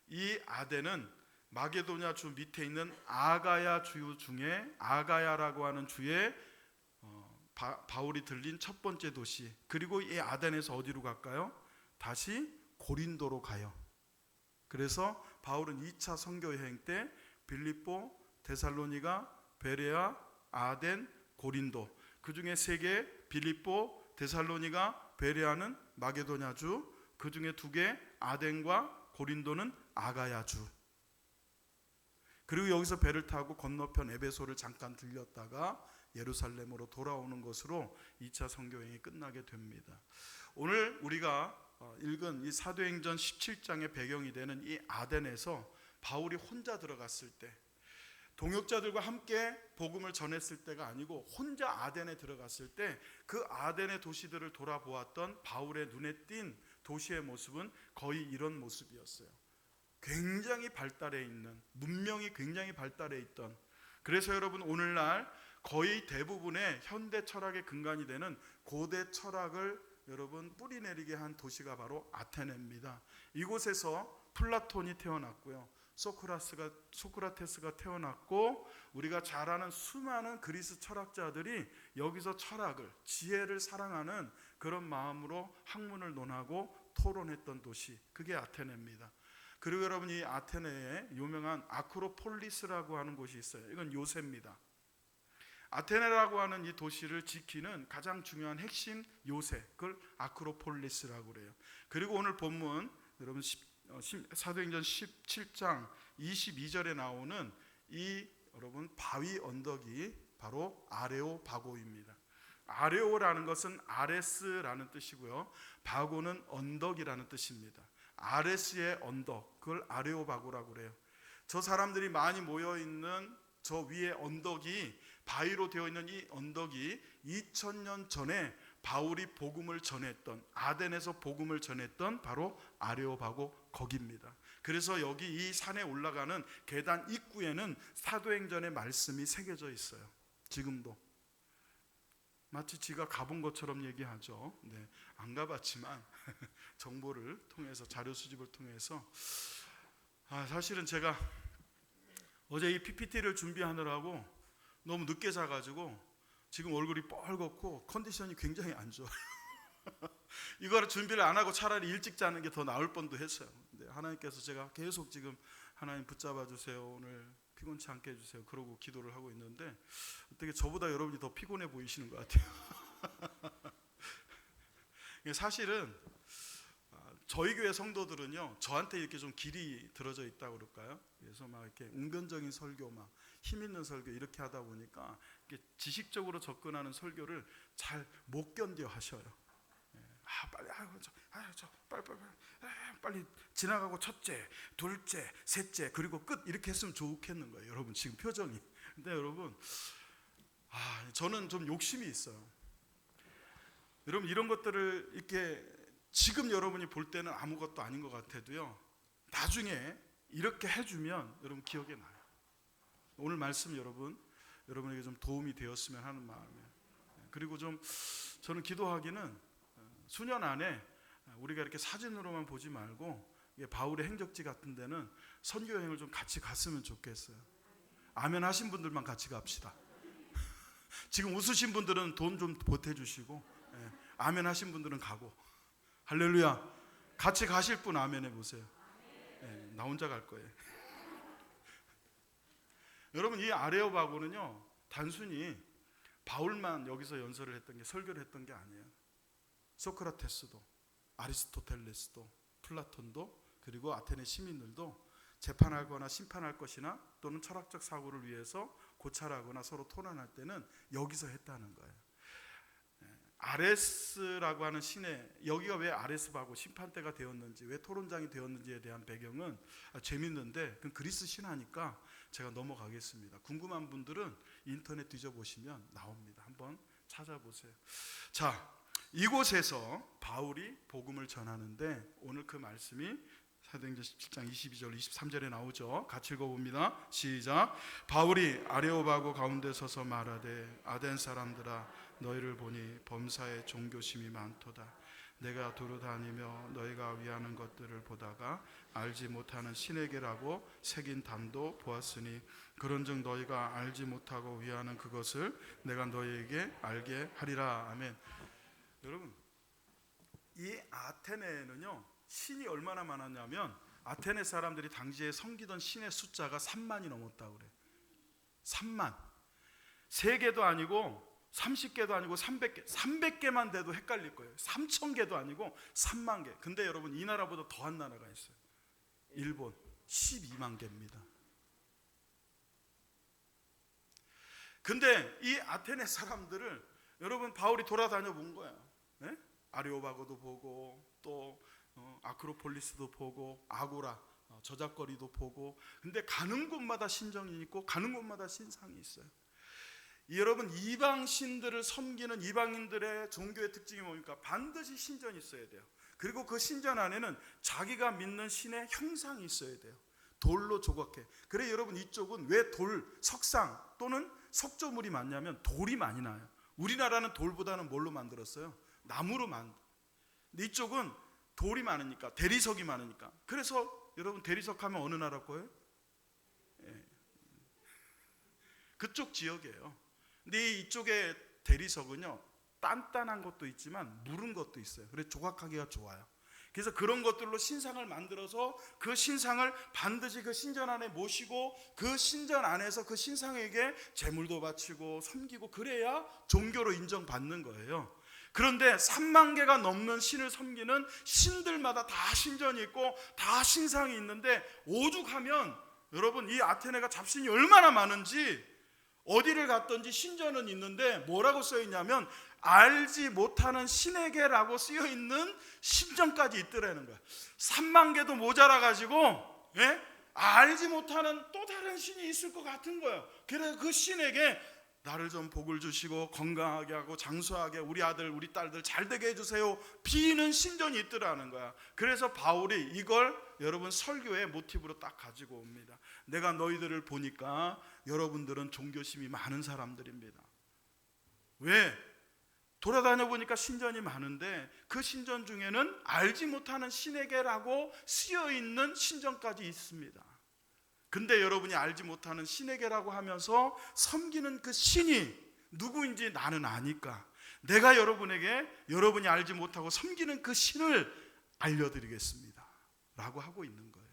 이 아덴은 마게도냐 주 밑에 있는 아가야 주 중에 아가야라고 하는 주에 바울이 들린 첫 번째 도시. 그리고 이 아덴에서 어디로 갈까요? 다시 고린도로 가요. 그래서 바울은 2차 선교 여행 때 빌립보, 데살로니가, 베레아, 아덴, 고린도, 그 중에 세 개, 빌립보, 데살로니가, 베레아는 마게도냐주, 그 중에 두 개, 아덴과 고린도는 아가야주. 그리고 여기서 배를 타고 건너편 에베소를 잠깐 들렸다가 예루살렘으로 돌아오는 것으로 2차 선교여행이 끝나게 됩니다. 오늘 우리가 읽은 이 사도행전 17장의 배경이 되는 이 아덴에서 바울이 혼자 들어갔을 때, 동역자들과 함께 복음을 전했을 때가 아니고 혼자 아덴에 들어갔을 때 그 아덴의 도시들을 돌아보았던 바울의 눈에 띈 도시의 모습은 거의 이런 모습이었어요. 굉장히 발달해 있는, 문명이 굉장히 발달해 있던, 그래서 여러분 오늘날 거의 대부분의 현대 철학의 근간이 되는 고대 철학을 여러분 뿌리내리게 한 도시가 바로 아테네입니다. 이곳에서 플라톤이 태어났고요, 소크라테스가 태어났고, 우리가 잘 아는 수많은 그리스 철학자들이 여기서 철학을, 지혜를 사랑하는 그런 마음으로 학문을 논하고 토론했던 도시, 그게 아테네입니다. 그리고 여러분 이 아테네에 유명한 아크로폴리스라고 하는 곳이 있어요. 이건 요새입니다. 아테네라고 하는 이 도시를 지키는 가장 중요한 핵심 요새, 그걸 아크로폴리스라고 그래요. 그리고 오늘 본문 여러분 사도행전 17장 22절에 나오는 이 여러분 바위 언덕이 바로 아레오바고입니다. 아레오라는 것은 아레스라는 뜻이고요, 바고는 언덕이라는 뜻입니다. 아레스의 언덕, 그걸 아레오바고라고 그래요. 저 사람들이 많이 모여있는 저 위에 언덕이, 바위로 되어 있는 이 언덕이 2000년 전에 바울이 복음을 전했던, 아덴에서 복음을 전했던 바로 아레오바고 거기입니다. 그래서 여기 이 산에 올라가는 계단 입구에는 사도행전의 말씀이 새겨져 있어요. 지금도 마치 지가 가본 것처럼 얘기하죠. 네, 안 가봤지만 정보를 통해서, 자료 수집을 통해서, 사실은 제가 어제 이 PPT를 준비하느라고 너무 늦게 자가지고 지금 얼굴이 뻘겋고 컨디션이 굉장히 안 좋아요. 이거를 준비를 안 하고 차라리 일찍 자는 게 더 나을 뻔도 했어요. 근데 하나님께서 제가 계속 지금 하나님 붙잡아 주세요, 오늘 피곤치 않게 해주세요, 그러고 기도를 하고 있는데 어떻게 저보다 여러분이 더 피곤해 보이시는 것 같아요. 사실은 저희 교회 성도들은요, 저한테 이렇게 좀 길이 들어져 있다고 그럴까요? 그래서 막 이렇게 웅변적인 설교, 막 힘 있는 설교 이렇게 하다 보니까 이렇게 지식적으로 접근하는 설교를 잘 못 견뎌 하셔요. 빨리 지나가고 첫째, 둘째, 셋째, 그리고 끝, 이렇게 했으면 좋겠는 거예요. 여러분 지금 표정이. 근데 여러분, 저는 좀 욕심이 있어요. 여러분 이런 것들을 이렇게 지금 여러분이 볼 때는 아무것도 아닌 것 같아도요, 나중에 이렇게 해주면 여러분 기억에 나요. 오늘 말씀 여러분에게 좀 도움이 되었으면 하는 마음에, 그리고 좀 저는 기도하기는 수년 안에 우리가 이렇게 사진으로만 보지 말고 바울의 행적지 같은 데는 선교 여행을 좀 같이 갔으면 좋겠어요. 아멘 하신 분들만 같이 갑시다. 지금 웃으신 분들은 돈 좀 보태주시고, 아멘 하신 분들은 가고. 할렐루야. 같이 가실 분 아멘 해보세요. 나 혼자 갈 거예요. 여러분 이 아레오바고는요, 단순히 바울만 여기서 연설을 했던 게, 설교를 했던 게 아니에요. 소크라테스도, 아리스토텔레스도, 플라톤도, 그리고 아테네 시민들도 재판하거나 심판할 것이나 또는 철학적 사고를 위해서 고찰하거나 서로 토론할 때는 여기서 했다는 거예요. 아레스라고 하는 신의, 여기가 왜 아레스바고 심판대가 되었는지, 왜 토론장이 되었는지에 대한 배경은 재밌는데, 그건 그리스 신화니까 제가 넘어가겠습니다. 궁금한 분들은 인터넷 뒤져보시면 나옵니다. 한번 찾아보세요. 자, 이곳에서 바울이 복음을 전하는데, 오늘 그 말씀이 사도행전 17장 22절 23절에 나오죠. 같이 읽어봅니다. 시작. 바울이 아레오바고 가운데 서서 말하되, 아덴 사람들아, 너희를 보니 범사에 종교심이 많도다. 내가 두루 다니며 너희가 위하는 것들을 보다가 알지 못하는 신에게라고 새긴 단도 보았으니, 그런즉 너희가 알지 못하고 위하는 그것을 내가 너희에게 알게 하리라. 아멘. 여러분, 이 아테네는요, 신이 얼마나 많았냐면, 아테네 사람들이 당시에 섬기던 신의 숫자가 3만이 넘었다고 그래요. 3만. 3개도 아니고 30개도 아니고 300개, 300개만 돼도 헷갈릴 거예요. 3000개도 아니고 3만 개. 근데 여러분 이 나라보다 더한 나라가 있어요. 일본 12만 개입니다. 근데 이 아테네 사람들을 여러분 바울이 돌아다녀 본 거예요. 네? 아레오바고도 보고, 또 아크로폴리스도 보고, 아고라 저작거리도 보고. 근데 가는 곳마다 신정이 있고 가는 곳마다 신상이 있어요. 여러분 이방 신들을 섬기는 이방인들의 종교의 특징이 뭡니까? 반드시 신전이 있어야 돼요. 그리고 그 신전 안에는 자기가 믿는 신의 형상이 있어야 돼요. 돌로 조각해. 그래 여러분 이쪽은 왜 돌, 석상 또는 석조물이 많냐면 돌이 많이 나요. 우리나라는 돌보다는 뭘로 만들었어요? 나무로 만들. 근데 이쪽은 돌이 많으니까, 대리석이 많으니까. 그래서 여러분 대리석 하면 어느 나라 거예요? 그쪽 지역이에요. 근데 이쪽에 대리석은요, 단단한 것도 있지만 무른 것도 있어요. 그래서 조각하기가 좋아요. 그래서 그런 것들로 신상을 만들어서 그 신상을 반드시 그 신전 안에 모시고, 그 신전 안에서 그 신상에게 제물도 바치고 섬기고, 그래야 종교로 인정받는 거예요. 그런데 3만 개가 넘는 신을 섬기는 신들마다 다 신전이 있고 다 신상이 있는데, 오죽하면 여러분 이 아테네가 잡신이 얼마나 많은지, 어디를 갔든지 신전은 있는데 뭐라고 써있냐면 알지 못하는 신에게라고 쓰여있는 신전까지 있더라는 거야. 3만 개도 모자라가지고 알지 못하는 또 다른 신이 있을 것 같은 거예요. 그래서 그 신에게 나를 좀 복을 주시고 건강하게 하고 장수하게, 우리 아들 우리 딸들 잘 되게 해주세요, 비는 신전이 있더라는 거야. 그래서 바울이 이걸 여러분 설교의 모티브로 딱 가지고 옵니다. 내가 너희들을 보니까 여러분들은 종교심이 많은 사람들입니다. 왜? 돌아다녀 보니까 신전이 많은데 그 신전 중에는 알지 못하는 신에게라고 쓰여있는 신전까지 있습니다. 근데 여러분이 알지 못하는 신에게라고 하면서 섬기는 그 신이 누구인지 나는 아니까 내가 여러분에게 여러분이 알지 못하고 섬기는 그 신을 알려드리겠습니다 라고 하고 있는 거예요.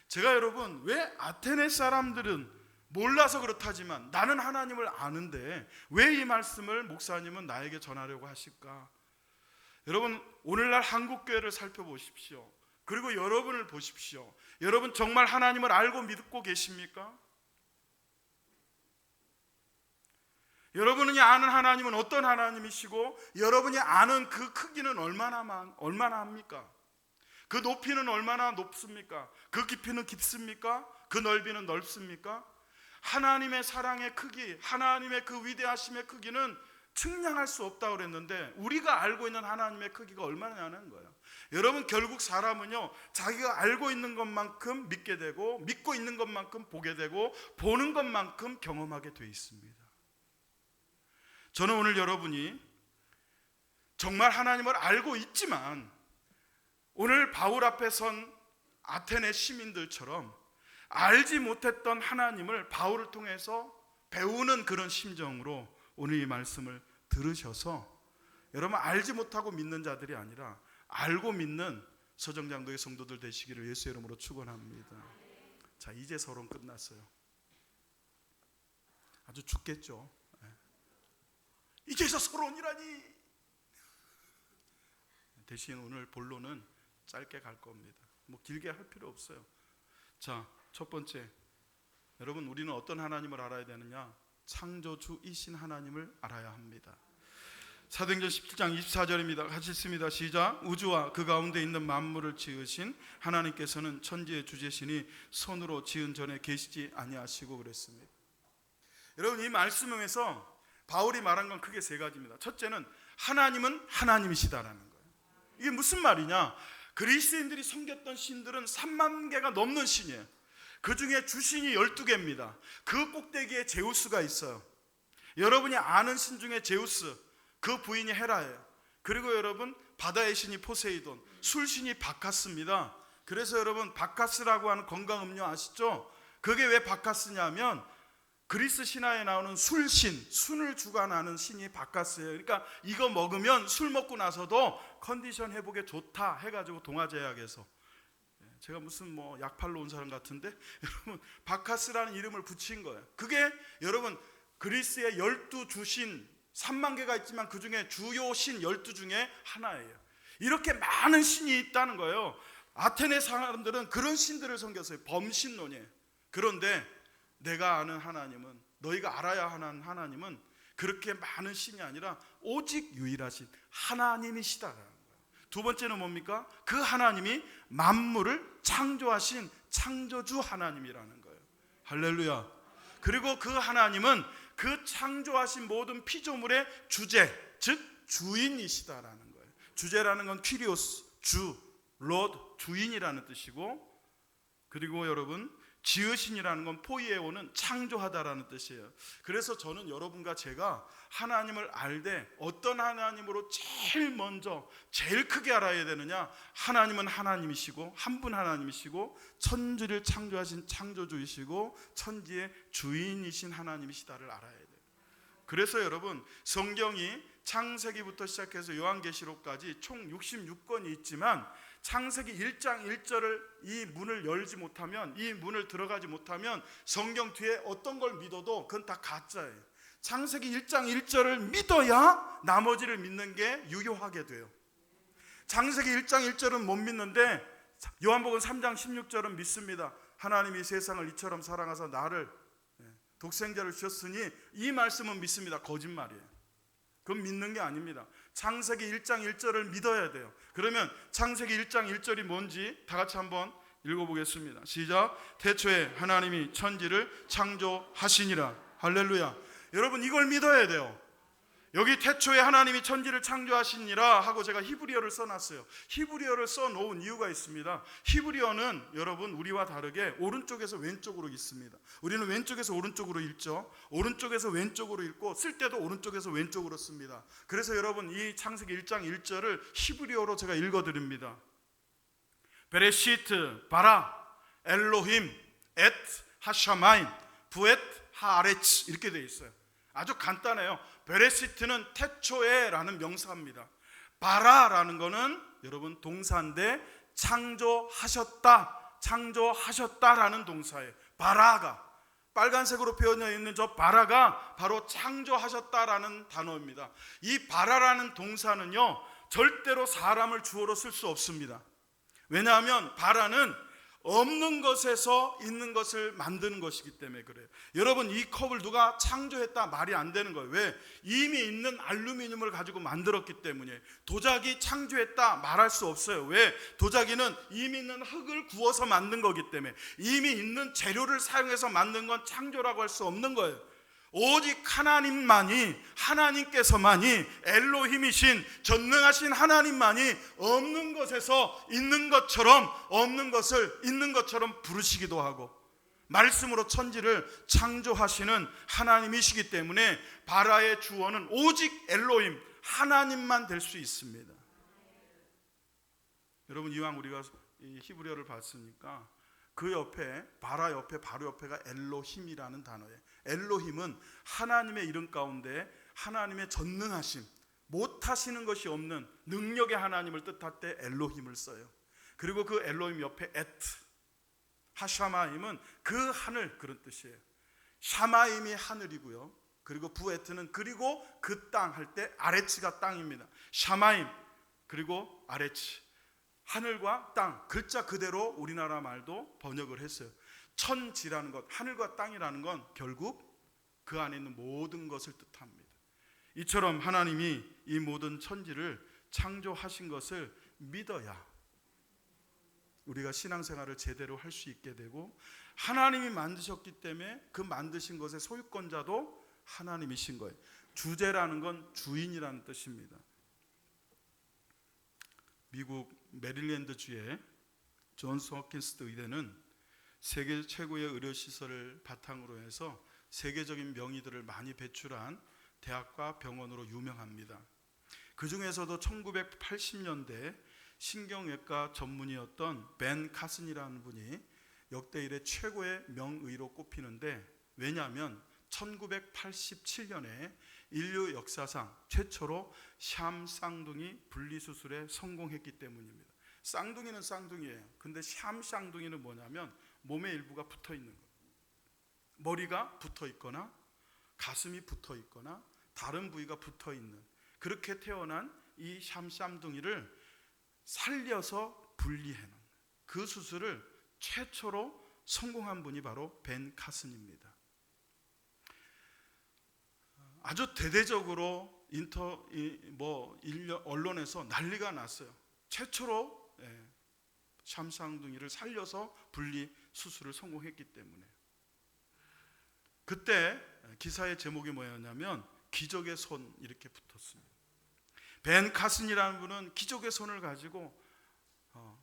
제가 여러분, 왜 아테네 사람들은 몰라서 그렇다지만 나는 하나님을 아는데 왜 이 말씀을 목사님은 나에게 전하려고 하실까? 여러분, 오늘날 한국교회를 살펴보십시오. 그리고 여러분을 보십시오. 여러분 정말 하나님을 알고 믿고 계십니까? 여러분이 아는 하나님은 어떤 하나님이시고 여러분이 아는 그 크기는 얼마나 합니까? 그 높이는 얼마나 높습니까? 그 깊이는 깊습니까? 그 넓이는 넓습니까? 하나님의 사랑의 크기, 하나님의 그 위대하심의 크기는 측량할 수 없다고 그랬는데 우리가 알고 있는 하나님의 크기가 얼마냐는 거예요. 여러분, 결국 사람은요 자기가 알고 있는 것만큼 믿게 되고 믿고 있는 것만큼 보게 되고 보는 것만큼 경험하게 돼 있습니다. 저는 오늘 여러분이 정말 하나님을 알고 있지만 오늘 바울 앞에 선 아테네 시민들처럼 알지 못했던 하나님을 바울을 통해서 배우는 그런 심정으로 오늘 이 말씀을 들으셔서 여러분 알지 못하고 믿는 자들이 아니라 알고 믿는 서정장도의 성도들 되시기를 예수의 이름으로 축원합니다. 자, 이제 서론 끝났어요. 아주 죽겠죠. 이제서 서론이라니. 대신 오늘 본론은 짧게 갈 겁니다. 뭐 길게 할 필요 없어요. 자, 첫 번째, 여러분 우리는 어떤 하나님을 알아야 되느냐? 창조주이신 하나님을 알아야 합니다. 사도행전 17장 24절입니다. 같이 읽습니다. 시작. 우주와 그 가운데 있는 만물을 지으신 하나님께서는 천지의 주제시니 손으로 지은 전에 계시지 아니하시고 그랬습니다. 여러분, 이 말씀에서 바울이 말한 건 크게 세 가지입니다. 첫째는 하나님은 하나님이시다라는 거예요. 이게 무슨 말이냐? 그리스도인들이 섬겼던 신들은 3만 개가 넘는 신이에요. 그 중에 주신이 12개입니다. 그 꼭대기에 제우스가 있어요. 여러분이 아는 신 중에 제우스, 그 부인이 헤라예요. 그리고 여러분, 바다의 신이 포세이돈, 술신이 바카스입니다. 그래서 여러분, 바카스라고 하는 건강음료 아시죠? 그게 왜 바카스냐면 그리스 신화에 나오는 술신, 순을 주관하는 신이 바카스예요. 그러니까 이거 먹으면 술 먹고 나서도 컨디션 회복에 좋다 해가지고 동아제약에서, 제가 무슨 뭐 약 팔러 온 사람 같은데 여러분, 바카스라는 이름을 붙인 거예요. 그게 여러분 그리스의 12주신 3만 개가 있지만 그 중에 주요 신 12 중에 하나예요. 이렇게 많은 신이 있다는 거예요. 아테네 사람들은 그런 신들을 섬겼어요. 범신론이에요. 그런데 내가 아는 하나님은, 너희가 알아야 하는 하나님은 그렇게 많은 신이 아니라 오직 유일하신 하나님이시다라는 거예요. 두 번째는 뭡니까? 그 하나님이 만물을 창조하신 창조주 하나님이라는 거예요. 할렐루야. 그리고 그 하나님은 그 창조하신 모든 피조물의 주제, 즉 주인이시다라는 거예요. 주제라는 건 퀴리오스, 주, 로드, 주인이라는 뜻이고, 그리고 여러분 지으신이라는 건 포이에오는 창조하다라는 뜻이에요. 그래서 저는 여러분과 제가 하나님을 알되 어떤 하나님으로 제일 먼저 제일 크게 알아야 되느냐? 하나님은 하나님이시고 한 분 하나님이시고 천지를 창조하신 창조주이시고 천지의 주인이신 하나님이시다를 알아야 돼요. 그래서 여러분, 성경이 창세기부터 시작해서 요한계시록까지 총 66권이 있지만 창세기 1장 1절을 이 문을 열지 못하면, 이 문을 들어가지 못하면 성경 뒤에 어떤 걸 믿어도 그건 다 가짜예요. 창세기 1장 1절을 믿어야 나머지를 믿는 게 유효하게 돼요. 창세기 1장 1절은 못 믿는데 요한복음 3장 16절은 믿습니다. 하나님이 세상을 이처럼 사랑하사 나를 독생자를 주셨으니, 이 말씀은 믿습니다. 거짓말이에요. 그건 믿는 게 아닙니다. 창세기 1장 1절을 믿어야 돼요. 그러면 창세기 1장 1절이 뭔지 다 같이 한번 읽어보겠습니다. 시작. 태초에 하나님이 천지를 창조하시니라. 할렐루야. 여러분, 이걸 믿어야 돼요. 여기 태초에 하나님이 천지를 창조하시니라 하고 제가 히브리어를 써놨어요. 히브리어를 써놓은 이유가 있습니다. 히브리어는 여러분 우리와 다르게 오른쪽에서 왼쪽으로 읽습니다. 우리는 왼쪽에서 오른쪽으로 읽죠. 오른쪽에서 왼쪽으로 읽고 쓸 때도 오른쪽에서 왼쪽으로 씁니다. 그래서 여러분, 이 창세기 1장 1절을 히브리어로 제가 읽어드립니다. 베레시트 바라 엘로힘 엣 하샤마임, 부엣 하아레츠 이렇게 되어 있어요. 아주 간단해요. 베레시트는 태초에라는 명사입니다. 바라라는 거는 여러분 동사인데 창조하셨다라는 동사예요. 바라가 빨간색으로 표현되어 있는 저 바라가 바로 창조하셨다라는 단어입니다. 이 바라라는 동사는요 절대로 사람을 주어로 쓸 수 없습니다. 왜냐하면 바라는 없는 것에서 있는 것을 만드는 것이기 때문에 그래요. 여러분 이 컵을 누가 창조했다 말이 안 되는 거예요. 왜? 이미 있는 알루미늄을 가지고 만들었기 때문에. 도자기 창조했다 말할 수 없어요. 왜? 도자기는 이미 있는 흙을 구워서 만든 거기 때문에. 이미 있는 재료를 사용해서 만든 건 창조라고 할 수 없는 거예요. 오직 하나님께서만이 엘로힘이신 전능하신 하나님만이 없는 것에서 있는 것처럼, 없는 것을 있는 것처럼 부르시기도 하고 말씀으로 천지를 창조하시는 하나님이시기 때문에 바라의 주어는 오직 엘로힘 하나님만 될 수 있습니다. 여러분 이왕 우리가 이 히브리어를 봤으니까 그 옆에 바라 옆에 바로 옆에가 엘로힘이라는 단어예요. 엘로힘은 하나님의 이름 가운데 하나님의 전능하심, 못하시는 것이 없는 능력의 하나님을 뜻할 때 엘로힘을 써요. 그리고 그 엘로힘 옆에 에트, 하샤마임은 그 하늘 그런 뜻이에요. 샤마임이 하늘이고요. 그리고 부에트는 그리고 그 땅 할 때 아레츠가 땅입니다. 샤마임 그리고 아레츠, 하늘과 땅, 글자 그대로 우리나라 말도 번역을 했어요. 천지라는 것, 하늘과 땅이라는 건 결국 그 안에 있는 모든 것을 뜻합니다. 이처럼 하나님이 이 모든 천지를 창조하신 것을 믿어야 우리가 신앙생활을 제대로 할 수 있게 되고, 하나님이 만드셨기 때문에 그 만드신 것의 소유권자도 하나님이신 거예요. 주제라는 건 주인이라는 뜻입니다. 미국 메릴랜드주의 존스 홉킨스 의대는 세계 최고의 의료시설을 바탕으로 해서 세계적인 명의들을 많이 배출한 대학과 병원으로 유명합니다. 그 중에서도 1980년대 신경외과 전문의였던 벤 카슨이라는 분이 역대 이래 최고의 명의로 꼽히는데, 왜냐하면 1987년에 인류 역사상 최초로 샴 쌍둥이 분리수술에 성공했기 때문입니다. 쌍둥이는 쌍둥이에요. 근데 샴 쌍둥이는 뭐냐면 몸의 일부가 붙어 있는 거예요. 머리가 붙어 있거나 가슴이 붙어 있거나 다른 부위가 붙어 있는, 그렇게 태어난 이 샴 쌍둥이를 살려서 분리해놓은 그 수술을 최초로 성공한 분이 바로 벤 카슨입니다. 아주 대대적으로 언론에서 난리가 났어요. 최초로 샴 쌍둥이를 살려서 분리 수술을 성공했기 때문에. 그때 기사의 제목이 뭐였냐면 기적의 손 이렇게 붙었습니다. 벤 카슨이라는 분은 기적의 손을 가지고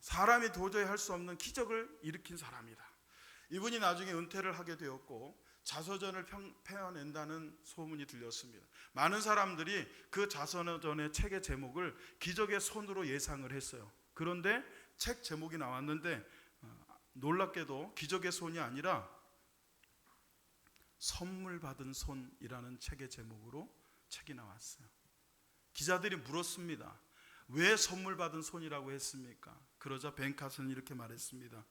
사람이 도저히 할 수 없는 기적을 일으킨 사람이다. 이분이 나중에 은퇴를 하게 되었고 자서전을 펴낸다는 소문이 들렸습니다. 많은 사람들이 그 자서전의 책의 제목을 기적의 손으로 예상을 했어요. 그런데 책 제목이 나왔는데 놀랍게도 기적의 손이 아니라 선물 받은 손이라는 책의 제목으로 책이 나왔어요. 기자들이 물었습니다. 왜 선물 받은 손이라고 했습니까? 그러자 벤 카슨이 이렇게 말했습니다.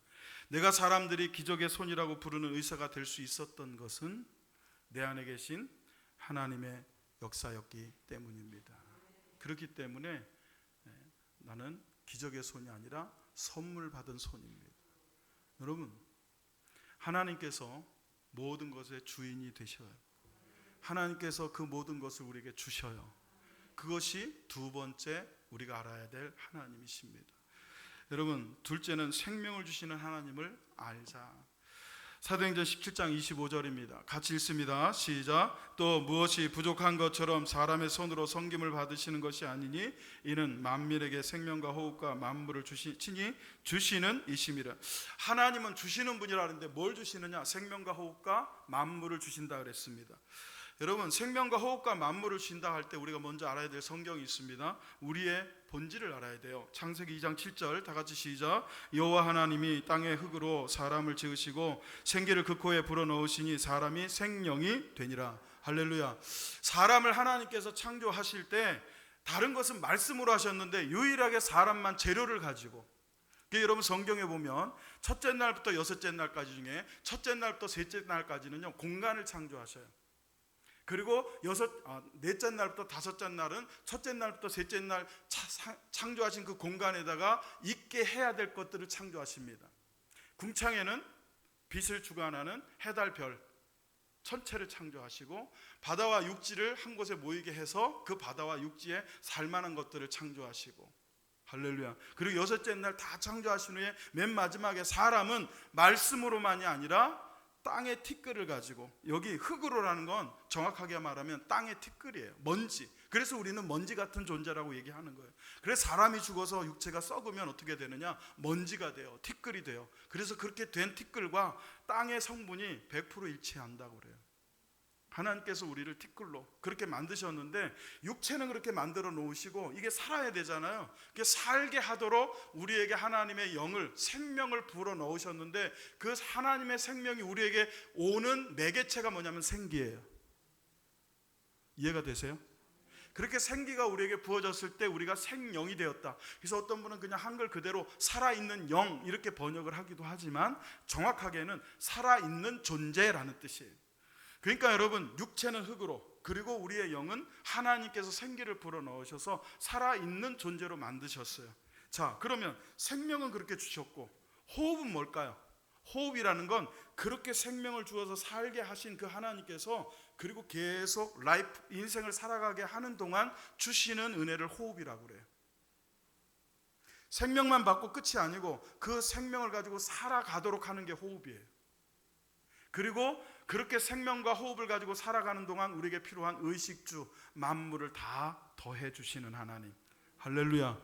내가 사람들이 기적의 손이라고 부르는 의사가 될 수 있었던 것은 내 안에 계신 하나님의 역사였기 때문입니다. 그렇기 때문에 나는 기적의 손이 아니라 선물 받은 손입니다. 여러분, 하나님께서 모든 것의 주인이 되셔요. 하나님께서 그 모든 것을 우리에게 주셔요. 그것이 두 번째 우리가 알아야 될 하나님이십니다. 여러분, 둘째는 생명을 주시는 하나님을 알자. 사도행전 17장 25절입니다. 같이 읽습니다. 시작. 또 무엇이 부족한 것처럼 사람의 손으로 섬김을 받으시는 것이 아니니 이는 만민에게 생명과 호흡과 만물을 친히 주시는 이심이라. 하나님은 주시는 분이라 하는데 뭘 주시느냐? 생명과 호흡과 만물을 주신다 그랬습니다. 여러분, 생명과 호흡과 만물을 쉰다 할 때 우리가 먼저 알아야 될 성경이 있습니다. 우리의 본질을 알아야 돼요. 창세기 2장 7절 다 같이 시작. 여호와 하나님이 땅의 흙으로 사람을 지으시고 생기를 그 코에 불어넣으시니 사람이 생명이 되니라. 할렐루야. 사람을 하나님께서 창조하실 때 다른 것은 말씀으로 하셨는데 유일하게 사람만 재료를 가지고, 여러분 성경에 보면 첫째 날부터 여섯째 날까지 중에 첫째 날부터 셋째 날까지는요 공간을 창조하셔요. 그리고 넷째 날부터 다섯째 날은 첫째 날부터 셋째 날 창조하신 그 공간에다가 있게 해야 될 것들을 창조하십니다. 궁창에는 빛을 주관하는 해달 별 천체를 창조하시고 바다와 육지를 한 곳에 모이게 해서 그 바다와 육지에 살만한 것들을 창조하시고, 할렐루야. 그리고 여섯째 날 다 창조하신 후에 맨 마지막에 사람은 말씀으로만이 아니라 땅의 티끌을 가지고, 여기 흙으로라는 건 정확하게 말하면 땅의 티끌이에요. 먼지. 그래서 우리는 먼지 같은 존재라고 얘기하는 거예요. 그래서 사람이 죽어서 육체가 썩으면 어떻게 되느냐? 먼지가 돼요. 티끌이 돼요. 그래서 그렇게 된 티끌과 땅의 성분이 100% 일치한다고 그래요. 하나님께서 우리를 티끌로 그렇게 만드셨는데 육체는 그렇게 만들어 놓으시고 이게 살아야 되잖아요. 그게 살게 하도록 우리에게 하나님의 영을, 생명을 불어 넣으셨는데 그 하나님의 생명이 우리에게 오는 매개체가 뭐냐면 생기예요. 이해가 되세요? 그렇게 생기가 우리에게 부어졌을 때 우리가 생영이 되었다. 그래서 어떤 분은 그냥 한글 그대로 살아있는 영 이렇게 번역을 하기도 하지만 정확하게는 살아있는 존재라는 뜻이에요. 그러니까 여러분, 육체는 흙으로, 그리고 우리의 영은 하나님께서 생기를 불어넣으셔서 살아있는 존재로 만드셨어요. 자, 그러면 생명은 그렇게 주셨고 호흡은 뭘까요? 호흡이라는 건 그렇게 생명을 주어서 살게 하신 그 하나님께서 그리고 계속 인생을 살아가게 하는 동안 주시는 은혜를 호흡이라고 그래요. 생명만 받고 끝이 아니고 그 생명을 가지고 살아가도록 하는 게 호흡이에요. 그리고 그렇게 생명과 호흡을 가지고 살아가는 동안 우리에게 필요한 의식주, 만물을 다 더해 주시는 하나님. 할렐루야.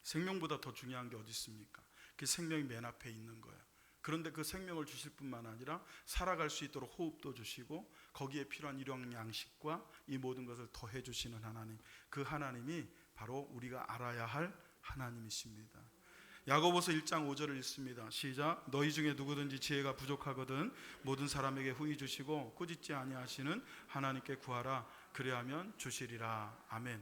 생명보다 더 중요한 게 어디 있습니까? 그 생명이 맨 앞에 있는 거예요. 그런데 그 생명을 주실 뿐만 아니라 살아갈 수 있도록 호흡도 주시고 거기에 필요한 일용 양식과 이 모든 것을 더해 주시는 하나님. 그 하나님이 바로 우리가 알아야 할 하나님이십니다. 야고보서 1장 5절을 읽습니다. 시작. 너희 중에 누구든지 지혜가 부족하거든 모든 사람에게 후히 주시고 꾸짖지 아니하시는 하나님께 구하라. 그리하면 주시리라. 아멘.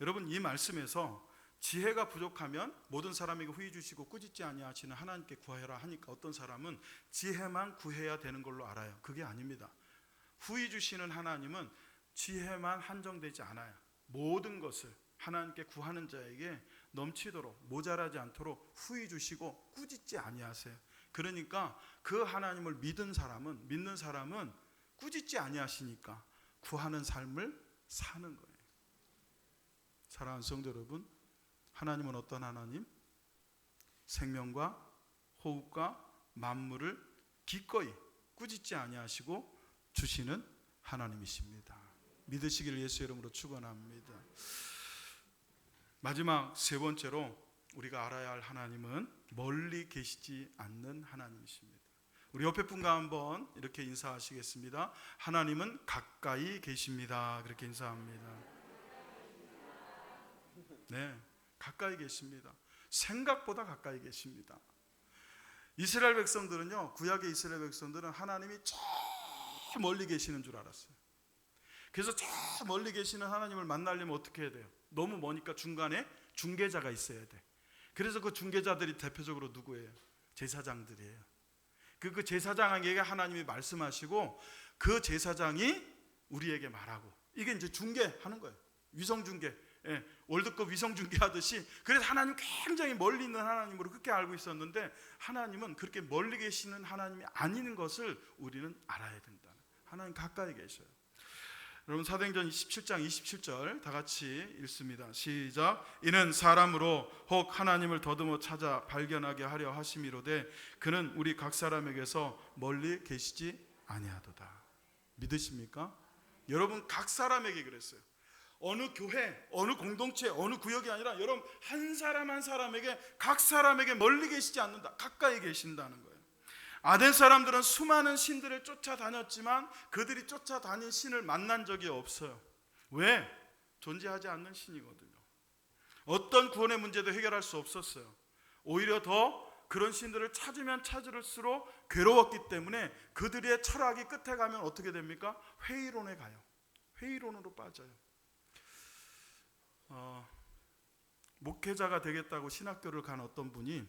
여러분, 이 말씀에서 지혜가 부족하면 모든 사람에게 후히 주시고 꾸짖지 아니하시는 하나님께 구하라 하니까 어떤 사람은 지혜만 구해야 되는 걸로 알아요. 그게 아닙니다. 후히 주시는 하나님은 지혜만 한정되지 않아요. 모든 것을 하나님께 구하는 자에게 넘치도록 모자라지 않도록 후히 주시고 꾸짖지 아니하세요. 그러니까 그 하나님을 믿는 사람은 꾸짖지 아니하시니까 구하는 삶을 사는 거예요. 사랑하는 성도 여러분, 하나님은 어떤 하나님? 생명과 호흡과 만물을 기꺼이 꾸짖지 아니하시고 주시는 하나님이십니다. 믿으시기를 예수 이름으로 축원합니다. 마지막 세 번째로 우리가 알아야 할 하나님은 멀리 계시지 않는 하나님이십니다. 우리 옆에 분과 한번 이렇게 인사하시겠습니다. 하나님은 가까이 계십니다. 그렇게 인사합니다. 네, 가까이 계십니다. 생각보다 가까이 계십니다. 이스라엘 백성들은요, 구약의 이스라엘 백성들은 하나님이 저 멀리 계시는 줄 알았어요. 그래서 저 멀리 계시는 하나님을 만나려면 어떻게 해야 돼요? 너무 머니까 중간에 중개자가 있어야 돼. 그래서 그 중개자들이 대표적으로 누구예요? 제사장들이에요. 그 제사장에게 하나님이 말씀하시고 그 제사장이 우리에게 말하고, 이게 이제 중개하는 거예요. 위성 중개. 예, 월드컵 위성 중계하듯이. 그래서 하나님 굉장히 멀리 있는 하나님으로 그렇게 알고 있었는데 하나님은 그렇게 멀리 계시는 하나님이 아닌 것을 우리는 알아야 된다. 하나님 가까이 계셔요. 여러분, 사도행전 27장 27절 다 같이 읽습니다. 시작. 이는 사람으로 혹 하나님을 더듬어 찾아 발견하게 하려 하심이로되 그는 우리 각 사람에게서 멀리 계시지 아니하도다. 믿으십니까? 여러분, 각 사람에게 그랬어요. 어느 교회, 어느 공동체, 어느 구역이 아니라 여러분 한 사람 한 사람에게, 각 사람에게 멀리 계시지 않는다. 가까이 계신다는 거예요. 아덴 사람들은 수많은 신들을 쫓아다녔지만 그들이 쫓아다닌 신을 만난 적이 없어요. 왜? 존재하지 않는 신이거든요. 어떤 구원의 문제도 해결할 수 없었어요. 오히려 더 그런 신들을 찾으면 찾을수록 괴로웠기 때문에 그들의 철학이 끝에 가면 어떻게 됩니까? 회의론에 가요. 회의론으로 빠져요. 목회자가 되겠다고 신학교를 간 어떤 분이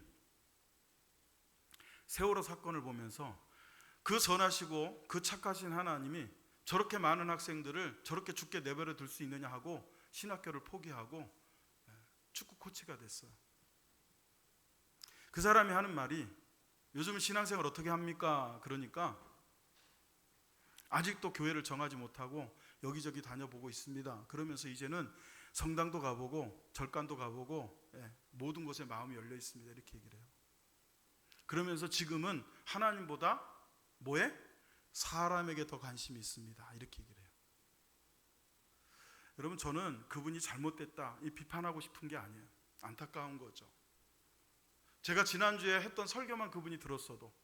세월호 사건을 보면서 그 선하시고 그 착하신 하나님이 저렇게 많은 학생들을 저렇게 죽게 내버려 둘 수 있느냐 하고 신학교를 포기하고 축구 코치가 됐어요. 그 사람이 하는 말이 요즘 신앙생활 어떻게 합니까? 그러니까 아직도 교회를 정하지 못하고 여기저기 다녀보고 있습니다. 그러면서 이제는 성당도 가보고 절간도 가보고 모든 곳에 마음이 열려 있습니다. 이렇게 얘기를 해요. 그러면서 지금은 하나님보다 뭐에? 사람에게 더 관심이 있습니다. 이렇게 얘기를 해요. 여러분, 저는 그분이 잘못됐다 이 비판하고 싶은 게 아니에요. 안타까운 거죠. 제가 지난주에 했던 설교만 그분이 들었어도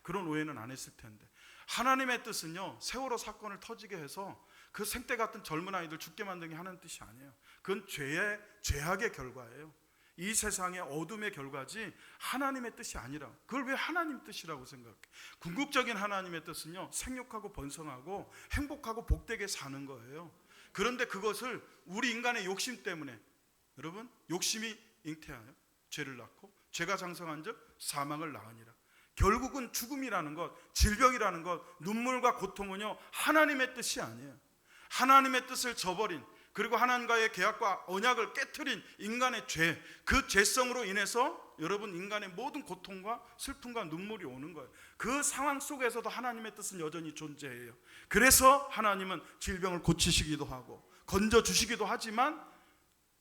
그런 오해는 안 했을 텐데, 하나님의 뜻은요, 세월호 사건을 터지게 해서 그 생때 같은 젊은 아이들 죽게 만든 게 하나님 뜻이 아니에요. 그건 죄악의 결과예요. 이 세상의 어둠의 결과지 하나님의 뜻이 아니라. 그걸 왜 하나님 뜻이라고 생각해? 궁극적인 하나님의 뜻은요, 생육하고 번성하고 행복하고 복되게 사는 거예요. 그런데 그것을 우리 인간의 욕심 때문에, 여러분, 욕심이 잉태하여 죄를 낳고 죄가 장성한 즉 사망을 낳으니라. 결국은 죽음이라는 것, 질병이라는 것, 눈물과 고통은요, 하나님의 뜻이 아니에요. 하나님의 뜻을 저버린, 그리고 하나님과의 계약과 언약을 깨트린 인간의 죄, 그 죄성으로 인해서 여러분, 인간의 모든 고통과 슬픔과 눈물이 오는 거예요. 그 상황 속에서도 하나님의 뜻은 여전히 존재해요. 그래서 하나님은 질병을 고치시기도 하고 건져주시기도 하지만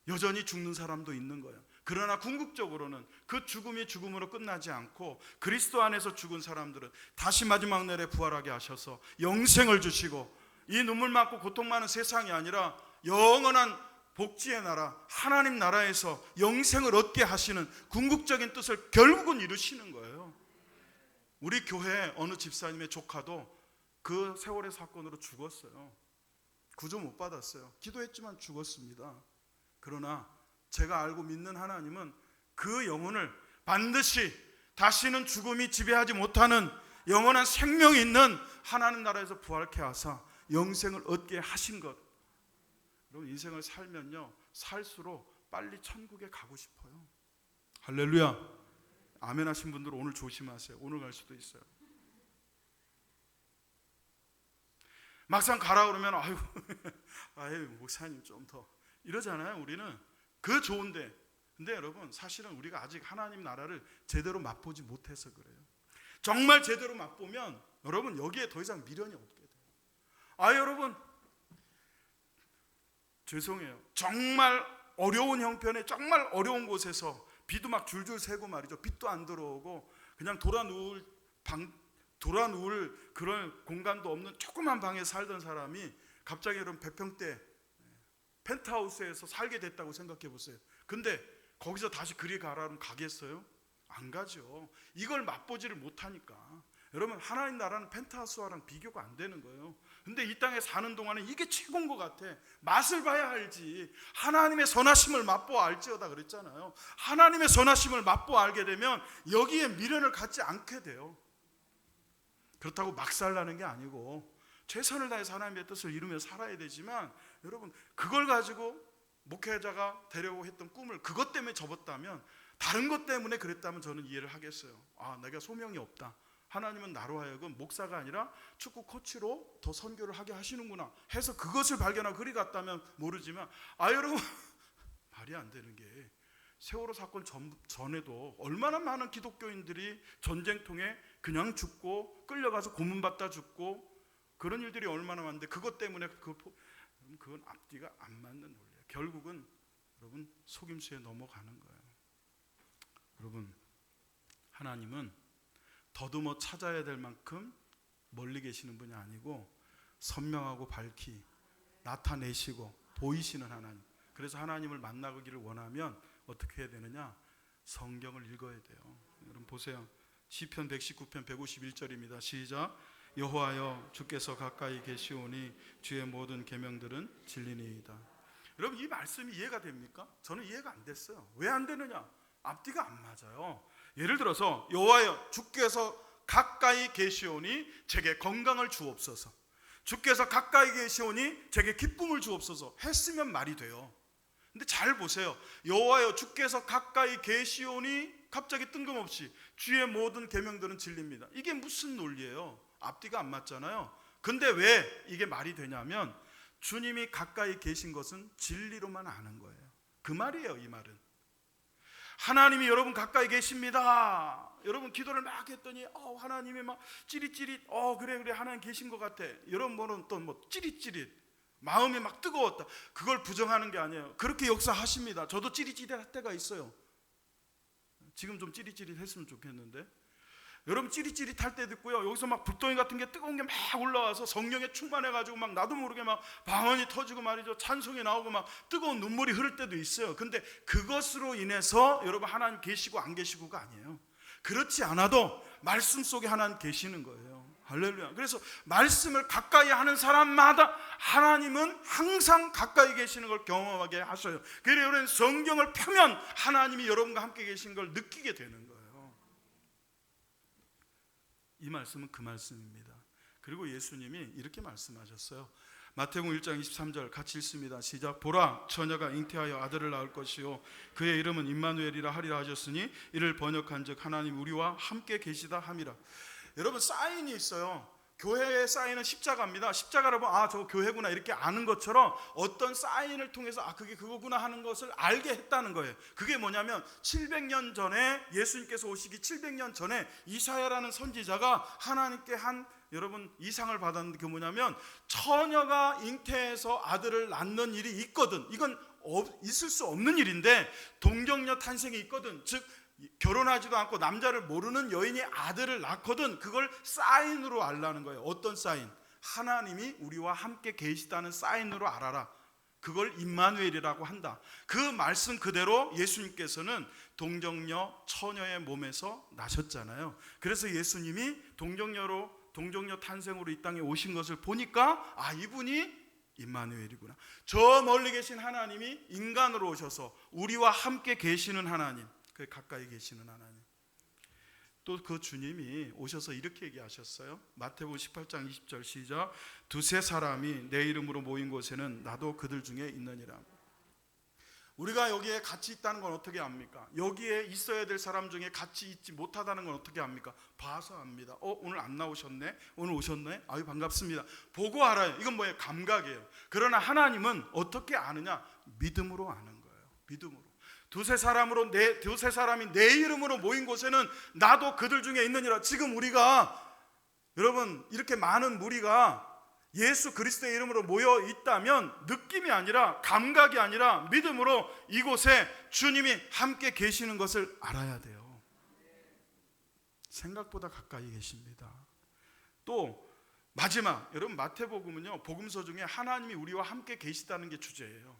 여전히 죽는 사람도 있는 거예요. 그러나 궁극적으로는 그 죽음이 죽음으로 끝나지 않고 그리스도 안에서 죽은 사람들은 다시 마지막 날에 부활하게 하셔서 영생을 주시고, 이 눈물 많고 고통 많은 세상이 아니라 영원한 복지의 나라, 하나님 나라에서 영생을 얻게 하시는 궁극적인 뜻을 결국은 이루시는 거예요. 우리 교회 어느 집사님의 조카도 그 세월의 사건으로 죽었어요. 구조 못 받았어요. 기도했지만 죽었습니다. 그러나 제가 알고 믿는 하나님은 그 영혼을 반드시 다시는 죽음이 지배하지 못하는 영원한 생명이 있는 하나님 나라에서 부활케 하사 영생을 얻게 하신 것. 여러분, 인생을 살면요, 살수록 빨리 천국에 가고 싶어요. 할렐루야. 아멘 하신 분들은 오늘 조심하세요. 오늘 갈 수도 있어요. 막상 가라 그러면 아유 목사님 좀 더 이러잖아요. 우리는 그 좋은데, 근데 여러분, 사실은 우리가 아직 하나님 나라를 제대로 맛보지 못해서 그래요. 정말 제대로 맛보면 여러분, 여기에 더 이상 미련이 없게 돼요. 여러분, 죄송해요. 정말 어려운 형편에 정말 어려운 곳에서 비도 막 줄줄 새고 말이죠. 빛도 안 들어오고 그냥 돌아 누울 그런 공간도 없는 조그만 방에 살던 사람이 갑자기 여러분 100평대 펜트하우스에서 살게 됐다고 생각해 보세요. 근데 거기서 다시 그리 가라면 가겠어요? 안 가죠. 이걸 맛보지를 못하니까. 여러분, 하나님 나라는 펜트하우스와랑 비교가 안 되는 거예요. 근데 이 땅에 사는 동안에 이게 최고인 것 같아. 맛을 봐야 알지. 하나님의 선하심을 맛보아 알지어다 그랬잖아요. 하나님의 선하심을 맛보아 알게 되면 여기에 미련을 갖지 않게 돼요. 그렇다고 막 살라는 게 아니고 최선을 다해서 하나님의 뜻을 이루며 살아야 되지만, 여러분, 그걸 가지고 목회자가 되려고 했던 꿈을 그것 때문에 접었다면, 다른 것 때문에 그랬다면 저는 이해를 하겠어요. 내가 소명이 없다. 하나님은 나로 하여금 목사가 아니라 축구 코치로 더 선교를 하게 하시는구나 해서 그것을 발견하고 그리 갔다면 모르지만, 여러분, 말이 안 되는 게 세월호 사건 전에도 얼마나 많은 기독교인들이 전쟁통에 그냥 죽고 끌려가서 고문받다 죽고 그런 일들이 얼마나 많은데, 그것 때문에 그건 앞뒤가 안 맞는 논리예요. 결국은 여러분, 속임수에 넘어가는 거예요. 여러분, 하나님은 더듬어 찾아야 될 만큼 멀리 계시는 분이 아니고 선명하고 밝히 나타내시고 보이시는 하나님. 그래서 하나님을 만나기를 원하면 어떻게 해야 되느냐? 성경을 읽어야 돼요. 여러분 보세요. 시편 119편 151절입니다. 시작. 여호와여 주께서 가까이 계시오니 주의 모든 계명들은 진리니이다. 여러분 이 말씀이 이해가 됩니까? 저는 이해가 안 됐어요. 왜 안 되느냐? 앞뒤가 안 맞아요. 예를 들어서 여호와여 주께서 가까이 계시오니 제게 건강을 주옵소서, 주께서 가까이 계시오니 제게 기쁨을 주옵소서 했으면 말이 돼요. 근데 잘 보세요. 여호와여 주께서 가까이 계시오니 갑자기 뜬금없이 주의 모든 계명들은 진리입니다. 이게 무슨 논리예요? 앞뒤가 안 맞잖아요. 근데 왜 이게 말이 되냐면 주님이 가까이 계신 것은 진리로만 아는 거예요. 그 말이에요. 이 말은 하나님이 여러분 가까이 계십니다. 여러분 기도를 막 했더니 하나님이 막 찌릿찌릿 그래 하나님 계신 것 같아. 여러분 뭐는 또 뭐 찌릿찌릿 마음이 막 뜨거웠다. 그걸 부정하는 게 아니에요. 그렇게 역사하십니다. 저도 찌릿찌릿할 때가 있어요. 지금 좀 찌릿찌릿했으면 좋겠는데 여러분 찌릿찌릿할 때도 있고요. 여기서 막 불덩이 같은 게 뜨거운 게 막 올라와서 성령에 충만해가지고 막 나도 모르게 막 방언이 터지고 말이죠. 찬송이 나오고 막 뜨거운 눈물이 흐를 때도 있어요. 근데 그것으로 인해서 여러분 하나님 계시고 안 계시고가 아니에요. 그렇지 않아도 말씀 속에 하나님 계시는 거예요. 할렐루야. 그래서 말씀을 가까이 하는 사람마다 하나님은 항상 가까이 계시는 걸 경험하게 하셔요. 그래서 여러분 성경을 펴면 하나님이 여러분과 함께 계신 걸 느끼게 되는 거예요. 이 말씀은 그 말씀입니다. 그리고 예수님이 이렇게 말씀하셨어요. 마태복음 1장 23절 같이 읽습니다. 시작. 보라 처녀가 잉태하여 아들을 낳을 것이요 그의 이름은 임마누엘이라 하리라 하셨으니 이를 번역한즉 하나님 우리와 함께 계시다 함이라. 여러분 사인이 있어요. 교회의 사인은 십자가입니다. 십자가를 보면 저거 교회구나 이렇게 아는 것처럼 어떤 사인을 통해서 그게 그거구나 하는 것을 알게 했다는 거예요. 그게 뭐냐면 700년 전에 예수님께서 오시기 700년 전에 이사야라는 선지자가 하나님께 한 여러분 이상을 받았는데 그게 뭐냐면 처녀가 잉태해서 아들을 낳는 일이 있거든. 이건 있을 수 없는 일인데 동정녀 탄생이 있거든. 즉 결혼하지도 않고 남자를 모르는 여인이 아들을 낳거든. 그걸 사인으로 알라는 거예요. 어떤 사인? 하나님이 우리와 함께 계시다는 사인으로 알아라. 그걸 임마누엘이라고 한다. 그 말씀 그대로 예수님께서는 동정녀 처녀의 몸에서 나셨잖아요. 그래서 예수님이 동정녀 탄생으로 이 땅에 오신 것을 보니까 이분이 임마누엘이구나. 저 멀리 계신 하나님이 인간으로 오셔서 우리와 함께 계시는 하나님, 가까이 계시는 하나님. 또 그 주님이 오셔서 이렇게 얘기하셨어요. 마태복음 18장 20절 시작. 두세 사람이 내 이름으로 모인 곳에는 나도 그들 중에 있느니라. 우리가 여기에 같이 있다는 건 어떻게 압니까? 여기에 있어야 될 사람 중에 같이 있지 못하다는 건 어떻게 압니까? 봐서 압니다. 오늘 안 나오셨네? 오늘 오셨네? 아유 반갑습니다. 보고 알아요. 이건 뭐예요? 감각이에요. 그러나 하나님은 어떻게 아느냐? 믿음으로 아는 거예요. 믿음으로. 두세 사람이 내 이름으로 모인 곳에는 나도 그들 중에 있느니라. 지금 우리가 여러분 이렇게 많은 무리가 예수 그리스도의 이름으로 모여 있다면 느낌이 아니라 감각이 아니라 믿음으로 이곳에 주님이 함께 계시는 것을 알아야 돼요. 생각보다 가까이 계십니다. 또 마지막 여러분 마태복음은요 복음서 중에 하나님이 우리와 함께 계시다는 게 주제예요.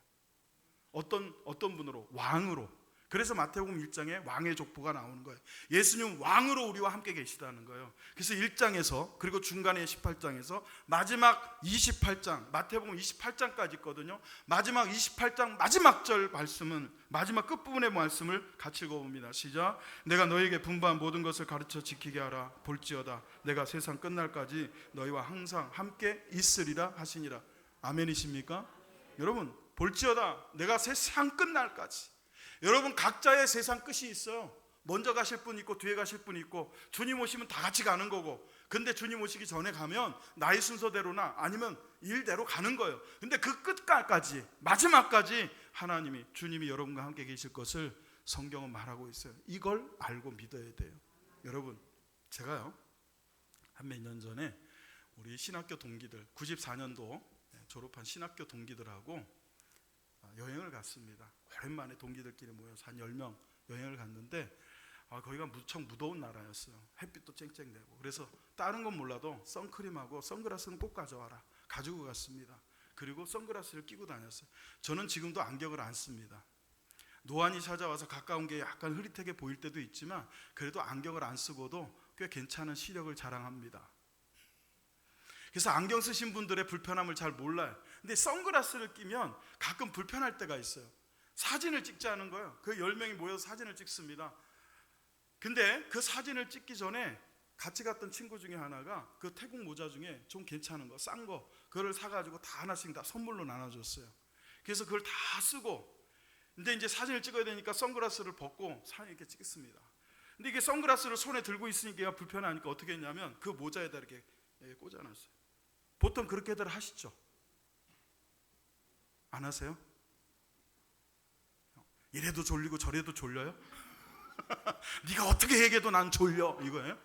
어떤 분으로? 왕으로. 그래서 마태복음 1장에 왕의 족보가 나오는 거예요. 예수님 왕으로 우리와 함께 계시다는 거예요. 그래서 1장에서 그리고 중간에 18장에서 마지막 28장 마태복음 28장까지 있거든요. 마지막 28장 마지막 절 말씀은 마지막 끝부분의 말씀을 같이 읽어봅니다. 시작. 내가 너에게 분부한 모든 것을 가르쳐 지키게 하라. 볼지어다 내가 세상 끝날까지 너희와 항상 함께 있으리라 하시니라. 아멘이십니까? 여러분 볼지어다 내가 세상 끝날까지. 여러분 각자의 세상 끝이 있어요. 먼저 가실 분 있고 뒤에 가실 분 있고 주님 오시면 다 같이 가는 거고 근데 주님 오시기 전에 가면 나의 순서대로나 아니면 일대로 가는 거예요. 근데 그 끝까지 마지막까지 하나님이 주님이 여러분과 함께 계실 것을 성경은 말하고 있어요. 이걸 알고 믿어야 돼요. 여러분 제가요 한 몇 년 전에 우리 신학교 동기들 94년도 졸업한 신학교 동기들하고 여행을 갔습니다. 오랜만에 동기들끼리 모여서 한 10명 여행을 갔는데 거기가 무척 무더운 나라였어요. 햇빛도 쨍쨍대고. 그래서 다른 건 몰라도 선크림하고 선글라스는 꼭 가져와라. 가지고 갔습니다. 그리고 선글라스를 끼고 다녔어요. 저는 지금도 안경을 안 씁니다. 노안이 찾아와서 가까운 게 약간 흐릿하게 보일 때도 있지만 그래도 안경을 안 쓰고도 꽤 괜찮은 시력을 자랑합니다. 그래서 안경 쓰신 분들의 불편함을 잘 몰라요. 근데 선글라스를 끼면 가끔 불편할 때가 있어요. 사진을 찍자는 거예요. 그 10명이 모여서 사진을 찍습니다. 근데 그 사진을 찍기 전에 같이 갔던 친구 중에 하나가 그 태국 모자 중에 좀 괜찮은 거, 싼 거, 그거를 사가지고 다 하나씩 다 선물로 나눠줬어요. 그래서 그걸 다 쓰고 근데 이제 사진을 찍어야 되니까 선글라스를 벗고 사진 이렇게 찍습니다. 근데 이게 선글라스를 손에 들고 있으니까 불편하니까 어떻게 했냐면 그 모자에다 이렇게 꽂아놨어요. 보통 그렇게들 하시죠? 안 하세요? 이래도 졸리고 저래도 졸려요? 네가 어떻게 얘기해도 난 졸려 이거예요?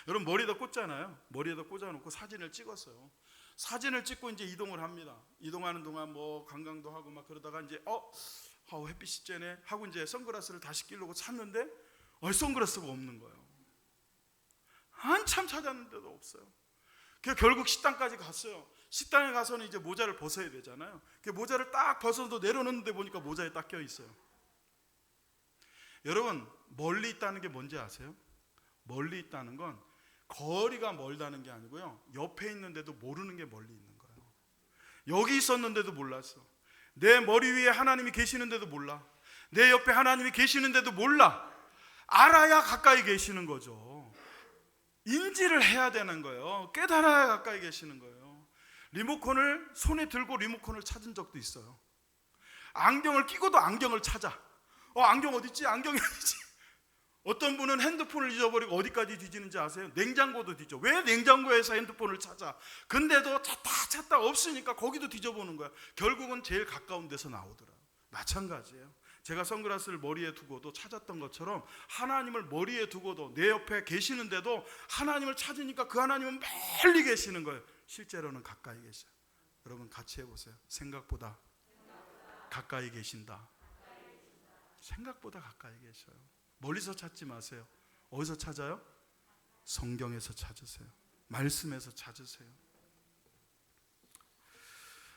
여러분 머리에다 꽂잖아요. 머리에다 꽂아놓고 사진을 찍었어요. 사진을 찍고 이제 이동을 합니다. 이동하는 동안 뭐 관광도 하고 막 그러다가 이제 햇빛이 쬐네 하고 이제 선글라스를 다시 끼려고 찾는데 선글라스가 없는 거예요. 한참 찾았는데도 없어요. 그래서 결국 식당까지 갔어요. 식당에 가서는 이제 모자를 벗어야 되잖아요. 그 모자를 딱 벗어서 내려놓는데 보니까 모자에 딱 껴 있어요. 여러분 멀리 있다는 게 뭔지 아세요? 멀리 있다는 건 거리가 멀다는 게 아니고요, 옆에 있는데도 모르는 게 멀리 있는 거예요. 여기 있었는데도 몰랐어. 내 머리 위에 하나님이 계시는데도 몰라. 내 옆에 하나님이 계시는데도 몰라. 알아야 가까이 계시는 거죠. 인지를 해야 되는 거예요. 깨달아야 가까이 계시는 거예요. 리모컨을 손에 들고 리모컨을 찾은 적도 있어요. 안경을 끼고도 안경을 찾아. 안경 어디 있지? 안경이 어디 있지? 어떤 분은 핸드폰을 잊어버리고 어디까지 뒤지는지 아세요? 냉장고도 뒤져. 왜 냉장고에서 핸드폰을 찾아? 근데도 찾다 없으니까 거기도 뒤져보는 거야. 결국은 제일 가까운 데서 나오더라. 마찬가지예요. 제가 선글라스를 머리에 두고도 찾았던 것처럼 하나님을 머리에 두고도 내 옆에 계시는데도 하나님을 찾으니까 그 하나님은 멀리 계시는 거예요. 실제로는 가까이 계셔요. 여러분 같이 해보세요. 생각보다 가까이 계신다. 생각보다 가까이 계셔요. 멀리서 찾지 마세요. 어디서 찾아요? 성경에서 찾으세요. 말씀에서 찾으세요.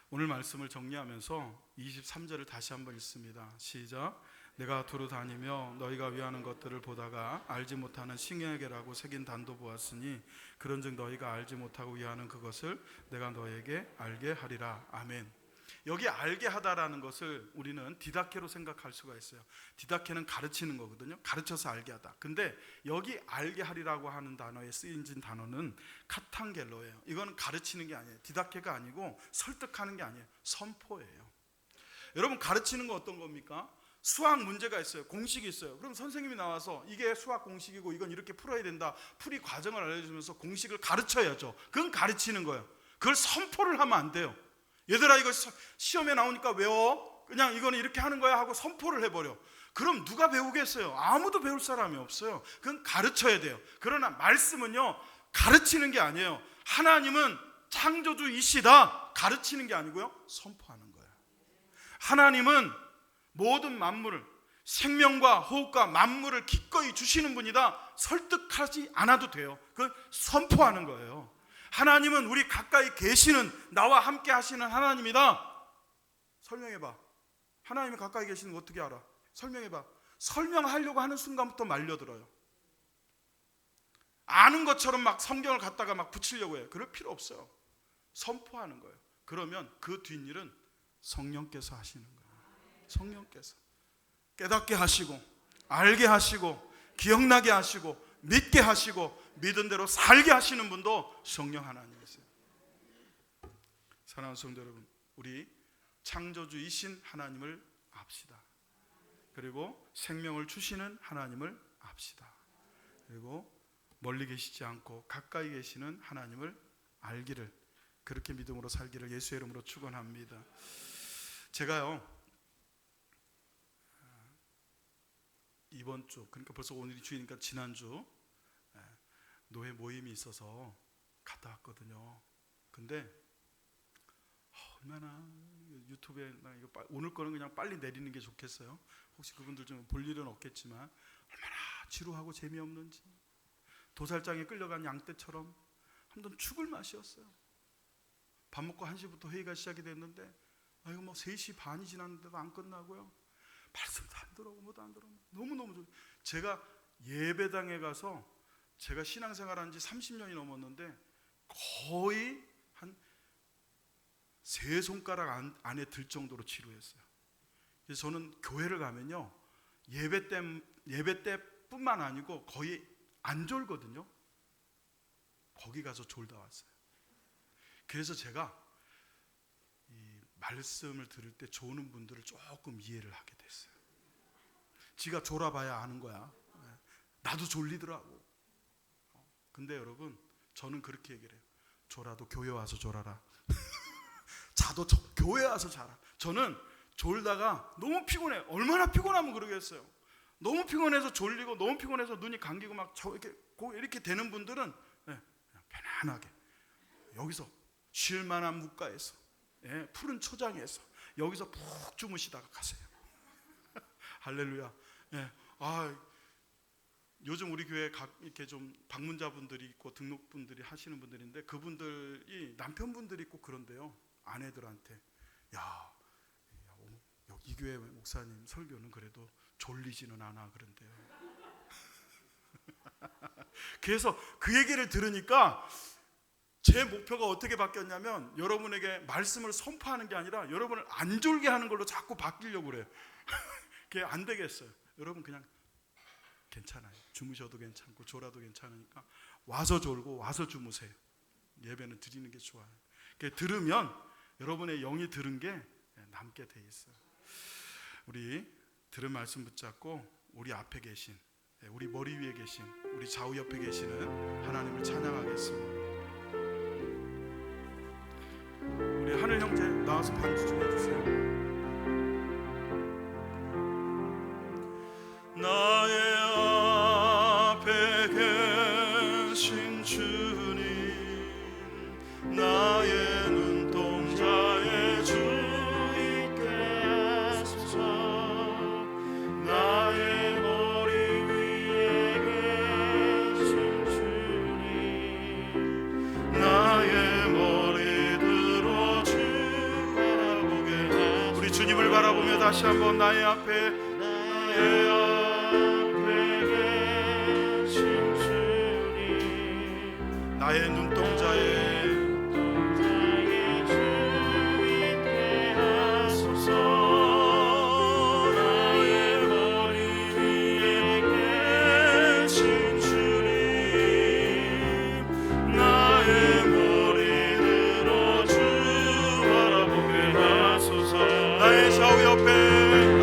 오늘 말씀을 정리하면서 23절을 다시 한번 읽습니다. 시작. 내가 두루 다니며 너희가 위하는 것들을 보다가 알지 못하는 싱여에게라고 새긴 단도 보았으니 그런즉 너희가 알지 못하고 위하는 그것을 내가 너에게 알게 하리라. 아멘. 여기 알게 하다라는 것을 우리는 디다케로 생각할 수가 있어요. 디다케는 가르치는 거거든요. 가르쳐서 알게 하다. 근데 여기 알게 하리라고 하는 단어에 쓰여진 단어는 카탄겔로예요. 이거는 가르치는 게 아니에요. 디다케가 아니고 설득하는 게 아니에요. 선포예요. 여러분 가르치는 건 어떤 겁니까? 수학 문제가 있어요. 공식이 있어요. 그럼 선생님이 나와서 이게 수학 공식이고 이건 이렇게 풀어야 된다. 풀이 과정을 알려주면서 공식을 가르쳐야죠. 그건 가르치는 거예요. 그걸 선포를 하면 안 돼요. 얘들아 이거 시험에 나오니까 외워. 그냥 이거는 이렇게 하는 거야 하고 선포를 해버려. 그럼 누가 배우겠어요? 아무도 배울 사람이 없어요. 그건 가르쳐야 돼요. 그러나 말씀은요 가르치는 게 아니에요. 하나님은 창조주이시다. 가르치는 게 아니고요 선포하는 거예요. 하나님은 모든 만물을 생명과 호흡과 만물을 기꺼이 주시는 분이다. 설득하지 않아도 돼요. 그건 선포하는 거예요. 하나님은 우리 가까이 계시는 나와 함께 하시는 하나님이다. 설명해봐. 하나님이 가까이 계시는 거 어떻게 알아? 설명해봐. 설명하려고 하는 순간부터 말려들어요. 아는 것처럼 막 성경을 갖다가 막 붙이려고 해요. 그럴 필요 없어요. 선포하는 거예요. 그러면 그 뒷일은 성령께서 하시는 거예요. 성령께서 깨닫게 하시고 알게 하시고 기억나게 하시고 믿게 하시고 믿은 대로 살게 하시는 분도 성령 하나님이세요. 사랑하는 성도 여러분, 우리 창조주이신 하나님을 압시다. 그리고 생명을 주시는 하나님을 압시다. 그리고 멀리 계시지 않고 가까이 계시는 하나님을 알기를, 그렇게 믿음으로 살기를 예수의 이름으로 축원합니다. 제가요 이번 주, 그러니까 벌써 오늘이 주일이니까 지난주 노회 모임이 있어서 갔다 왔거든요. 근데 얼마나 유튜브에 이거 오늘 거는 그냥 빨리 내리는 게 좋겠어요. 혹시 그분들 좀 볼 일은 없겠지만 얼마나 지루하고 재미없는지, 도살장에 끌려간 양떼처럼 한번 죽을 맛이었어요. 밥 먹고 1시부터 회의가 시작이 됐는데 이거 뭐 3시 반이 지났는데도 안 끝나고요. 말씀도 안 들어오고 뭐도 안 들어오고 너무너무 좋아요. 제가 예배당에 가서 제가 신앙생활한 지 30년이 넘었는데 거의 한 3손가락 안에 들 정도로 지루했어요. 그래서 저는 교회를 가면요, 예배 때뿐만 아니고 거의 안 졸거든요. 거기 가서 졸다 왔어요. 그래서 제가 이 말씀을 들을 때 조는 분들을 조금 이해를 하게 됐어요. 지가 졸아봐야 아는 거야. 나도 졸리더라고. 근데 여러분, 저는 그렇게 얘기를 해요. 졸아도 교회 와서 졸아라. 자도 교회 와서 자라. 저는 졸다가 너무 피곤해. 얼마나 피곤하면 그러겠어요. 너무 피곤해서 졸리고 너무 피곤해서 눈이 감기고 막 이렇게 되는 분들은 그냥 편안하게 여기서 쉴 만한 묵가에서, 푸른 초장에서 여기서 푹 주무시다가 가세요. 할렐루야. 요즘 우리 교회 이렇게 좀 방문자분들이 있고 등록분들이 하시는 분들인데, 그분들이 남편분들이 있고 그런데요, 아내들한테 이 교회 목사님 설교는 그래도 졸리지는 않아 그런데요. 그래서 그 얘기를 들으니까 제 목표가 어떻게 바뀌었냐면, 여러분에게 말씀을 선포하는 게 아니라 여러분을 안 졸게 하는 걸로 자꾸 바뀌려고 그래요. 그게 안 되겠어요. 여러분 그냥 괜찮아요. 주무셔도 괜찮고 졸아도 괜찮으니까 와서 졸고 와서 주무세요. 예배는 드리는 게 좋아요. 들으면 여러분의 영이 들은 게 남게 돼 있어요. 우리 들은 말씀 붙잡고 우리 앞에 계신, 우리 머리 위에 계신, 우리 좌우 옆에 계시는 하나님을 찬양하겠습니다. 우리 하늘 형제 나와서 반주 좀 해주세요. 나의 앞에 계신 주님, 나의 눈동자에 주 있게 하소서. 나의 머리 위에 계신 주님, 나의 머리 들어 주 바라보게 하소서. 우리 주님을 바라보며 다시 한번 나의 앞에 나의 눈동자에 주 있게 하소서. 나의 머리 위에 계신 주님, 나의 머리 들어 주 바라보게 하소서. 나의 좌우 옆에,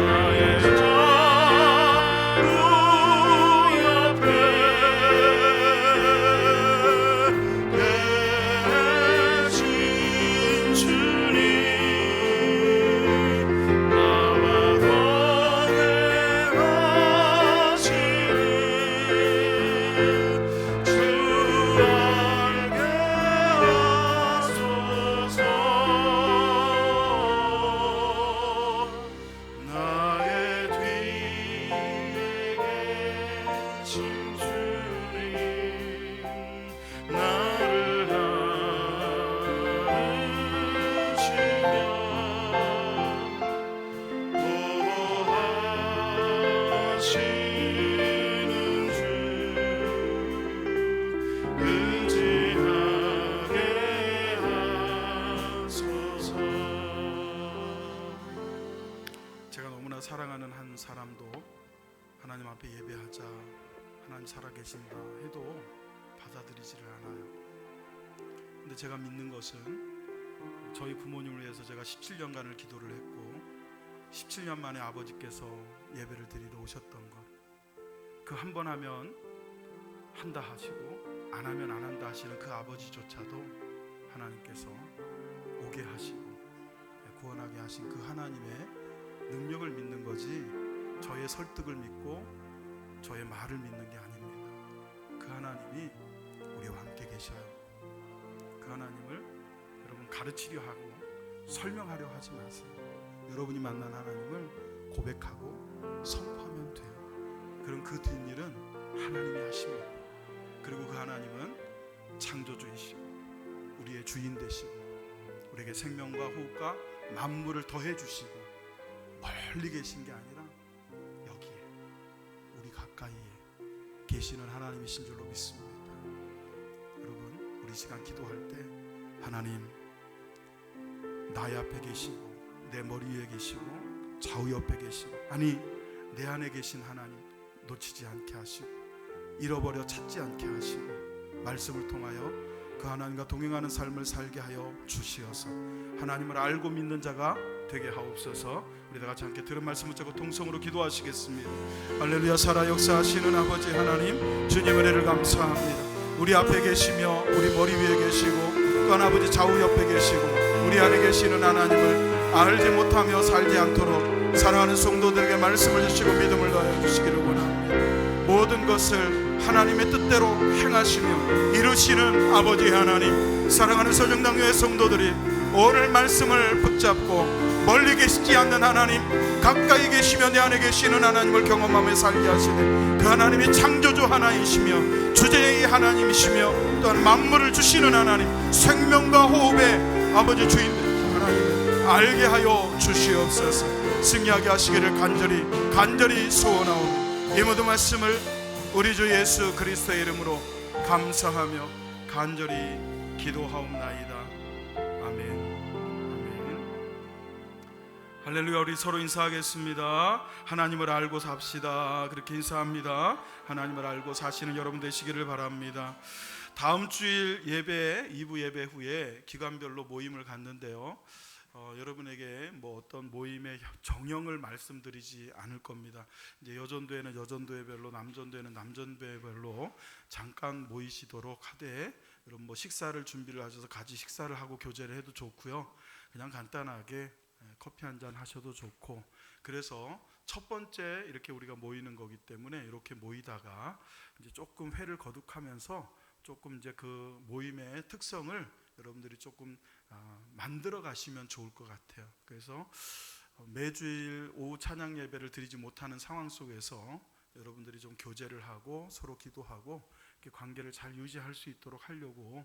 나의 좌우 사랑하는 한 사람도 하나님 앞에 예배하자, 하나님 살아계신다 해도 받아들이지를 않아요. 근데 제가 믿는 것은, 저희 부모님을 위해서 제가 17년간을 기도를 했고 17년 만에 아버지께서 예배를 드리러 오셨던 것, 그 한 번 하면 한다 하시고 안 하면 안 한다 하시는 그 아버지조차도 하나님께서 오게 하시고 구원하게 하신 그 하나님의 능력을 믿는 거지, 저의 설득을 믿고 저의 말을 믿는 게 아닙니다. 그 하나님이 우리와 함께 계셔요. 그 하나님을 여러분 가르치려 하고 설명하려 하지 마세요. 여러분이 만난 하나님을 고백하고 선포하면 돼요. 그럼 그 뒷일은 하나님이 하십니다. 그리고 그 하나님은 창조주이시고 우리의 주인 되시고 우리에게 생명과 호흡과 만물을 더해 주시고 멀리 계신 게 아니라 가까이에 계시는 하나님이신 줄로 믿습니다. 여러분, 우리 시간 기도할 때 하나님, 나의 앞에 계시고 내 머리 위에 계시고 좌우 옆에 계시고, 아니 내 안에 계신 하나님 놓치지 않게 하시고 잃어버려 찾지 않게 하시고 말씀을 통하여 그 하나님과 동행하는 삶을 살게 하여 주시어서 하나님을 알고 믿는 자가 되게 하옵소서. 우리 다 같이 함께 들은 말씀 붙잡고 통성으로 기도하시겠습니다. 할렐루야. 살아 역사하시는 아버지 하나님, 주님 은혜를 감사합니다. 우리 앞에 계시며 우리 머리 위에 계시고 또한 아버지 좌우 옆에 계시고 우리 안에 계시는 하나님을 알지 못하며 살지 않도록 사랑하는 성도들에게 말씀을 주시고 믿음을 더하여 주시기를 원합니다. 모든 것을 하나님의 뜻대로 행하시며 이루시는 아버지 하나님, 사랑하는 서정당교회 성도들이 오늘 말씀을 붙잡고 멀리 계시지 않는 하나님, 가까이 계시며 내 안에 계시는 하나님을 경험하며 살게 하시는 그 하나님이 창조주 하나이시며 주제의 하나님이시며 또한 만물을 주시는 하나님, 생명과 호흡의 아버지 주인 하나님을 알게 하여 주시옵소서. 승리하게 하시기를 간절히 소원하오며 이 모든 말씀을 우리 주 예수 그리스도의 이름으로 감사하며 간절히 기도하옵나이다. 할렐루야. 우리 서로 인사하겠습니다. 하나님을 알고 삽시다. 그렇게 인사합니다. 하나님을 알고 사시는 여러분 되시기를 바랍니다. 다음 주일 예배, 2부 예배 후에 기관별로 모임을 갖는데요, 여러분에게 뭐 어떤 모임의 정형을 말씀드리지 않을 겁니다. 이제 여전도에는 여전도회별로, 남전도에는 남전도회별로 잠깐 모이시도록 하되, 여러분 뭐 식사를 준비를 하셔서 같이 식사를 하고 교제를 해도 좋고요, 그냥 간단하게 커피 한잔 하셔도 좋고, 그래서 첫 번째 이렇게 우리가 모이는 거기 때문에 이렇게 모이다가 이제 조금 회를 거듭하면서 조금 이제 그 모임의 특성을 여러분들이 조금 만들어 가시면 좋을 것 같아요. 그래서 매주일 오후 찬양 예배를 드리지 못하는 상황 속에서 여러분들이 좀 교제를 하고 서로 기도하고 이렇게 관계를 잘 유지할 수 있도록 하려고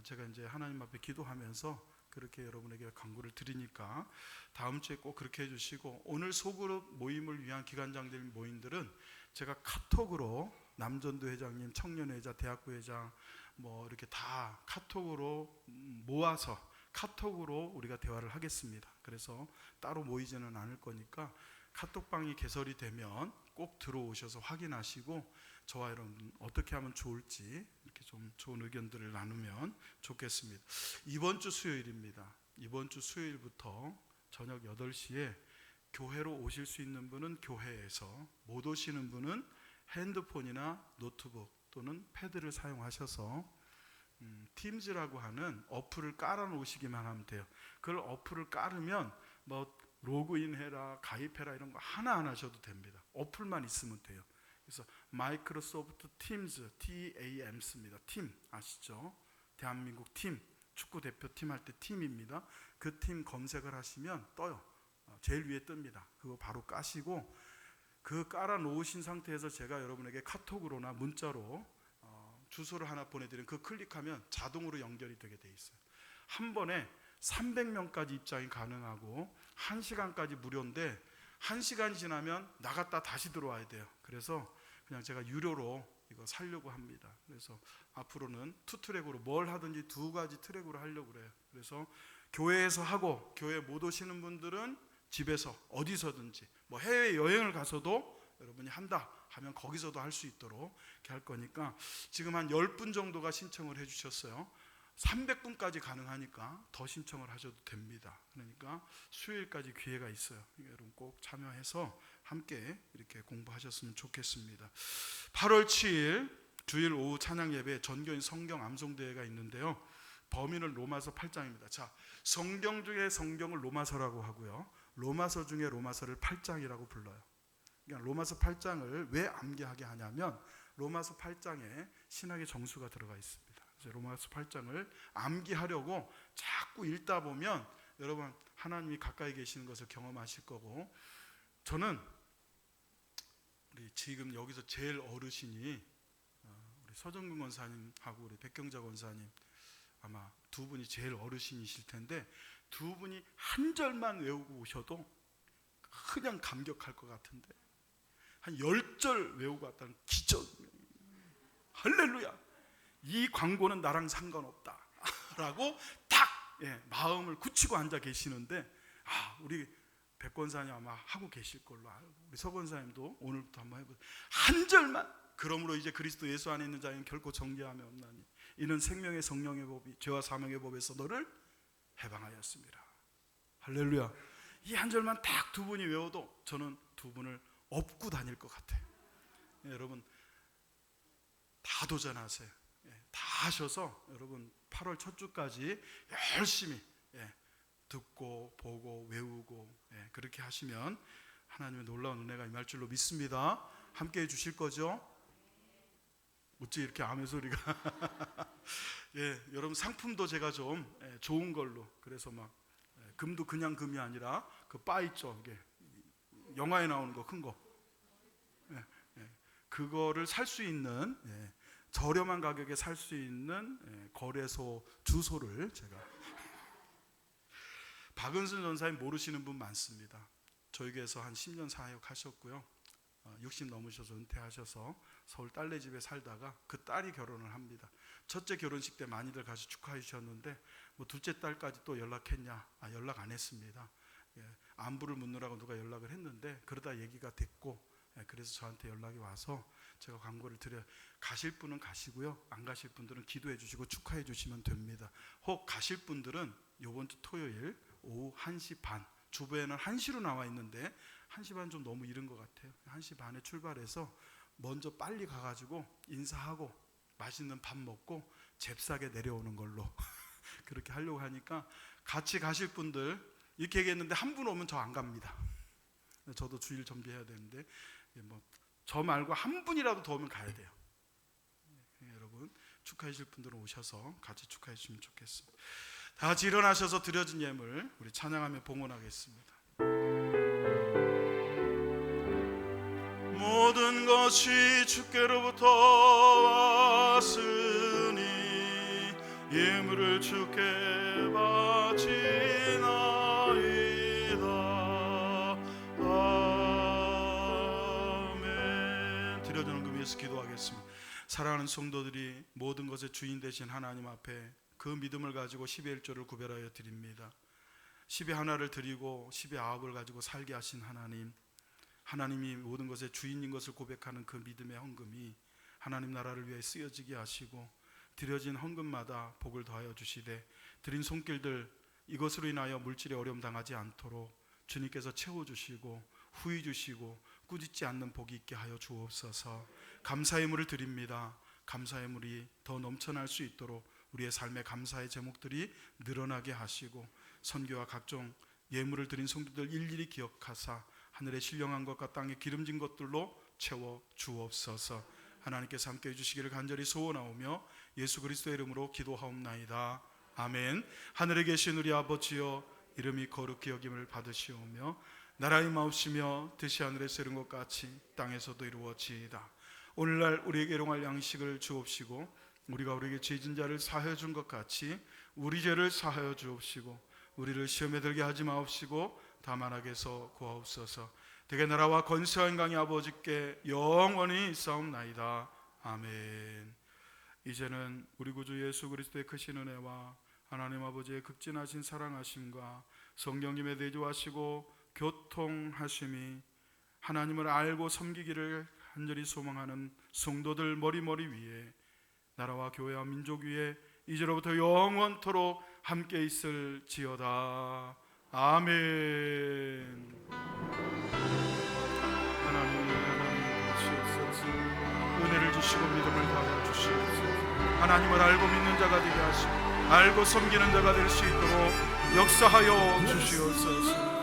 제가 이제 하나님 앞에 기도하면서 그렇게 여러분에게 강구를 드리니까 다음 주에 꼭 그렇게 해주시고, 오늘 소그룹 모임을 위한 기관장들 모임들은 제가 카톡으로 남전도 회장님, 청년회장, 대학부 회장 뭐 이렇게 다 카톡으로 모아서 카톡으로 우리가 대화를 하겠습니다. 그래서 따로 모이지는 않을 거니까 카톡방이 개설이 되면 꼭 들어오셔서 확인하시고 저와 여러분 어떻게 하면 좋을지 이렇게 좀 좋은 의견들을 나누면 좋겠습니다. 이번 주 수요일입니다. 이번 주 수요일부터 저녁 8시에 교회로 오실 수 있는 분은 교회에서, 못 오시는 분은 핸드폰이나 노트북 또는 패드를 사용하셔서 팀즈라고 하는 어플을 깔아 놓으시기만 하면 돼요. 그걸 어플을 깔으면 뭐 로그인해라, 가입해라 이런 거 하나 안 하셔도 됩니다. 어플만 있으면 돼요. 그래서 마이크로소프트 팀즈, TAM입니다. 팀 아시죠? 대한민국 팀, 축구 대표팀 할 때 팀입니다. 그 팀 검색을 하시면 떠요. 제일 위에 뜹니다. 그거 바로 까시고, 그 깔아 놓으신 상태에서 제가 여러분에게 카톡으로나 문자로 주소를 하나 보내드리면 그 클릭하면 자동으로 연결이 되게 돼 있어요. 한 번에 300명까지 입장이 가능하고 1시간까지 무료인데 1시간이 지나면 나갔다 다시 들어와야 돼요. 그래서 그냥 제가 유료로 이거 살려고 합니다. 그래서 앞으로는 2트랙으로 뭘 하든지 2가지 트랙으로 하려고 그래요. 그래서 교회에서 하고, 교회 못 오시는 분들은 집에서 어디서든지, 뭐 해외 여행을 가서도 여러분이 한다 하면 거기서도 할 수 있도록 이렇게 할 거니까, 지금 한 10분 정도가 신청을 해주셨어요. 300분까지 가능하니까 더 신청을 하셔도 됩니다. 그러니까 수요일까지 기회가 있어요. 여러분 꼭 참여해서 함께 이렇게 공부하셨으면 좋겠습니다. 8월 7일 주일 오후 찬양 예배 전교인 성경 암송대회가 있는데요, 범위는 로마서 8장입니다. 자, 성경 중에 성경을 로마서라고 하고요, 로마서 중에 로마서를 8장이라고 불러요. 그러니까 로마서 8장을 왜 암기하게 하냐면 로마서 8장에 신학의 정수가 들어가 있습니다. 그래서 로마서 8장을 암기하려고 자꾸 읽다 보면 여러분 하나님이 가까이 계시는 것을 경험하실 거고, 저는 우리 지금 여기서 제일 어르신이 우리 서정근 권사님하고 우리 백경자 권사님, 아마 두 분이 제일 어르신이실 텐데 두 분이 한 절만 외우고 오셔도 그냥 감격할 것 같은데, 한 10절 외우고 왔다는 기적. 할렐루야. 이 광고는 나랑 상관없다 라고 딱 마음을 굳히고 앉아 계시는데, 우리 백 권사님 아마 하고 계실 걸로 알고, 우리 서 권사님도 오늘부터 한번 해보세요. 한 절만. 그러므로 이제 그리스도 예수 안에 있는 자에는 결코 정죄함이 없나니 이는 생명의 성령의 법이 죄와 사망의 법에서 너를 해방하였습니다. 할렐루야. 이 한 절만 딱 두 분이 외워도 저는 두 분을 업고 다닐 것 같아요. 여러분 다 도전하세요. 다 하셔서 여러분 8월 첫 주까지 열심히 듣고 보고 외우고 그렇게 하시면 하나님의 놀라운 은혜가 임할 줄로 믿습니다. 함께 해주실 거죠? 어찌 이렇게 아멘 소리가 여러분 상품도 제가 좀 좋은 걸로, 그래서 막 금도 그냥 금이 아니라 그 바 있죠, 이게 영화에 나오는 거 큰 거, 그거를 살 수 있는 저렴한 가격에 살 수 있는 거래소 주소를 제가 박은순 전사님 모르시는 분 많습니다. 저희 교회에서 한 10년 사역 하셨고요. 60 넘으셔서 은퇴하셔서 서울 딸네 집에 살다가 그 딸이 결혼을 합니다. 첫째 결혼식 때 많이들 가서 축하해 주셨는데 뭐 둘째 딸까지 또 연락했냐? 연락 안 했습니다. 안부를 묻느라고 누가 연락을 했는데 그러다 얘기가 됐고, 그래서 저한테 연락이 와서 제가 광고를 드려요. 가실 분은 가시고요, 안 가실 분들은 기도해 주시고 축하해 주시면 됩니다. 혹 가실 분들은 이번 주 토요일 오후 1시 반, 주부에는 1시로 나와 있는데 1시 반 좀 너무 이른 것 같아요. 1시 반에 출발해서 먼저 빨리 가가지고 인사하고 맛있는 밥 먹고 잽싸게 내려오는 걸로 그렇게 하려고 하니까, 같이 가실 분들 이렇게 얘기했는데 한 분 오면 저 안 갑니다. 저도 주일 준비해야 되는데 저 말고 한 분이라도 더 오면 가야 돼요. 여러분 축하해 주실 분들은 오셔서 같이 축하해 주시면 좋겠습니다. 다 같이 일어나셔서 드려진 예물 우리 찬양하며 봉헌하겠습니다. 모든 것이 주께로부터 왔으니 예물을 주께 바치나이다. 아멘. 드려지는 금 위해서 기도하겠습니다. 사랑하는 성도들이 모든 것의 주인 되신 하나님 앞에 그 믿음을 가지고 10의 1조를 구별하여 드립니다. 10의 하나를 드리고 10의 9을 가지고 살게 하신 하나님, 하나님이 모든 것의 주인인 것을 고백하는 그 믿음의 헌금이 하나님 나라를 위해 쓰여지게 하시고, 드려진 헌금마다 복을 더하여 주시되 드린 손길들 이것으로 인하여 물질에 어려움 당하지 않도록 주님께서 채워주시고 후히 주시고 꾸짖지 않는 복이 있게 하여 주옵소서. 감사의 물을 드립니다. 감사의 물이 더 넘쳐날 수 있도록 우리의 삶의 감사의 제목들이 늘어나게 하시고, 선교와 각종 예물을 드린 성도들 일일이 기억하사 하늘의 신령한 것과 땅의 기름진 것들로 채워 주옵소서. 하나님께서 함께 해주시기를 간절히 소원하오며 예수 그리스도의 이름으로 기도하옵나이다. 아멘. 하늘에 계신 우리 아버지여, 이름이 거룩히 여김을 받으시오며 나라의 마옵시며 뜻이 하늘에서 이룬 것 같이 땅에서도 이루어지이다. 오늘날 우리에게 일용할 양식을 주옵시고 우리가 우리에게 죄진 자를 사하여 준 것 같이 우리 죄를 사하여 주옵시고 우리를 시험에 들게 하지 마옵시고 다만 악에서 구하옵소서. 대개 나라와 권세와 영광이 아버지께 영원히 있사옵나이다. 아멘. 이제는 우리 구주 예수 그리스도의 크신 은혜와 하나님 아버지의 극진하신 사랑하심과 성령님의 내주하시고 교통하심이 하나님을 알고 섬기기를 간절히 소망하는 성도들 머리머리 위에, 나라와 교회와 민족 위에 이제로부터 영원토록 함께 있을지어다. 아멘. 하나님 주시옵소서. 은혜를 주시고 믿음을 더하여 주시옵소서. 하나님을 알고 믿는 자가 되게 하시고 알고 섬기는 자가 될 수 있도록 역사하여 주시옵소서.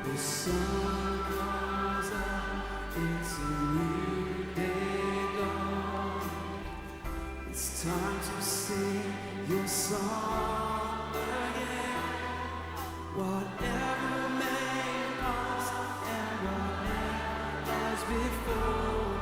The sun goes up, it's a new day. time to sing your song again. Whatever may pass and whatever as before.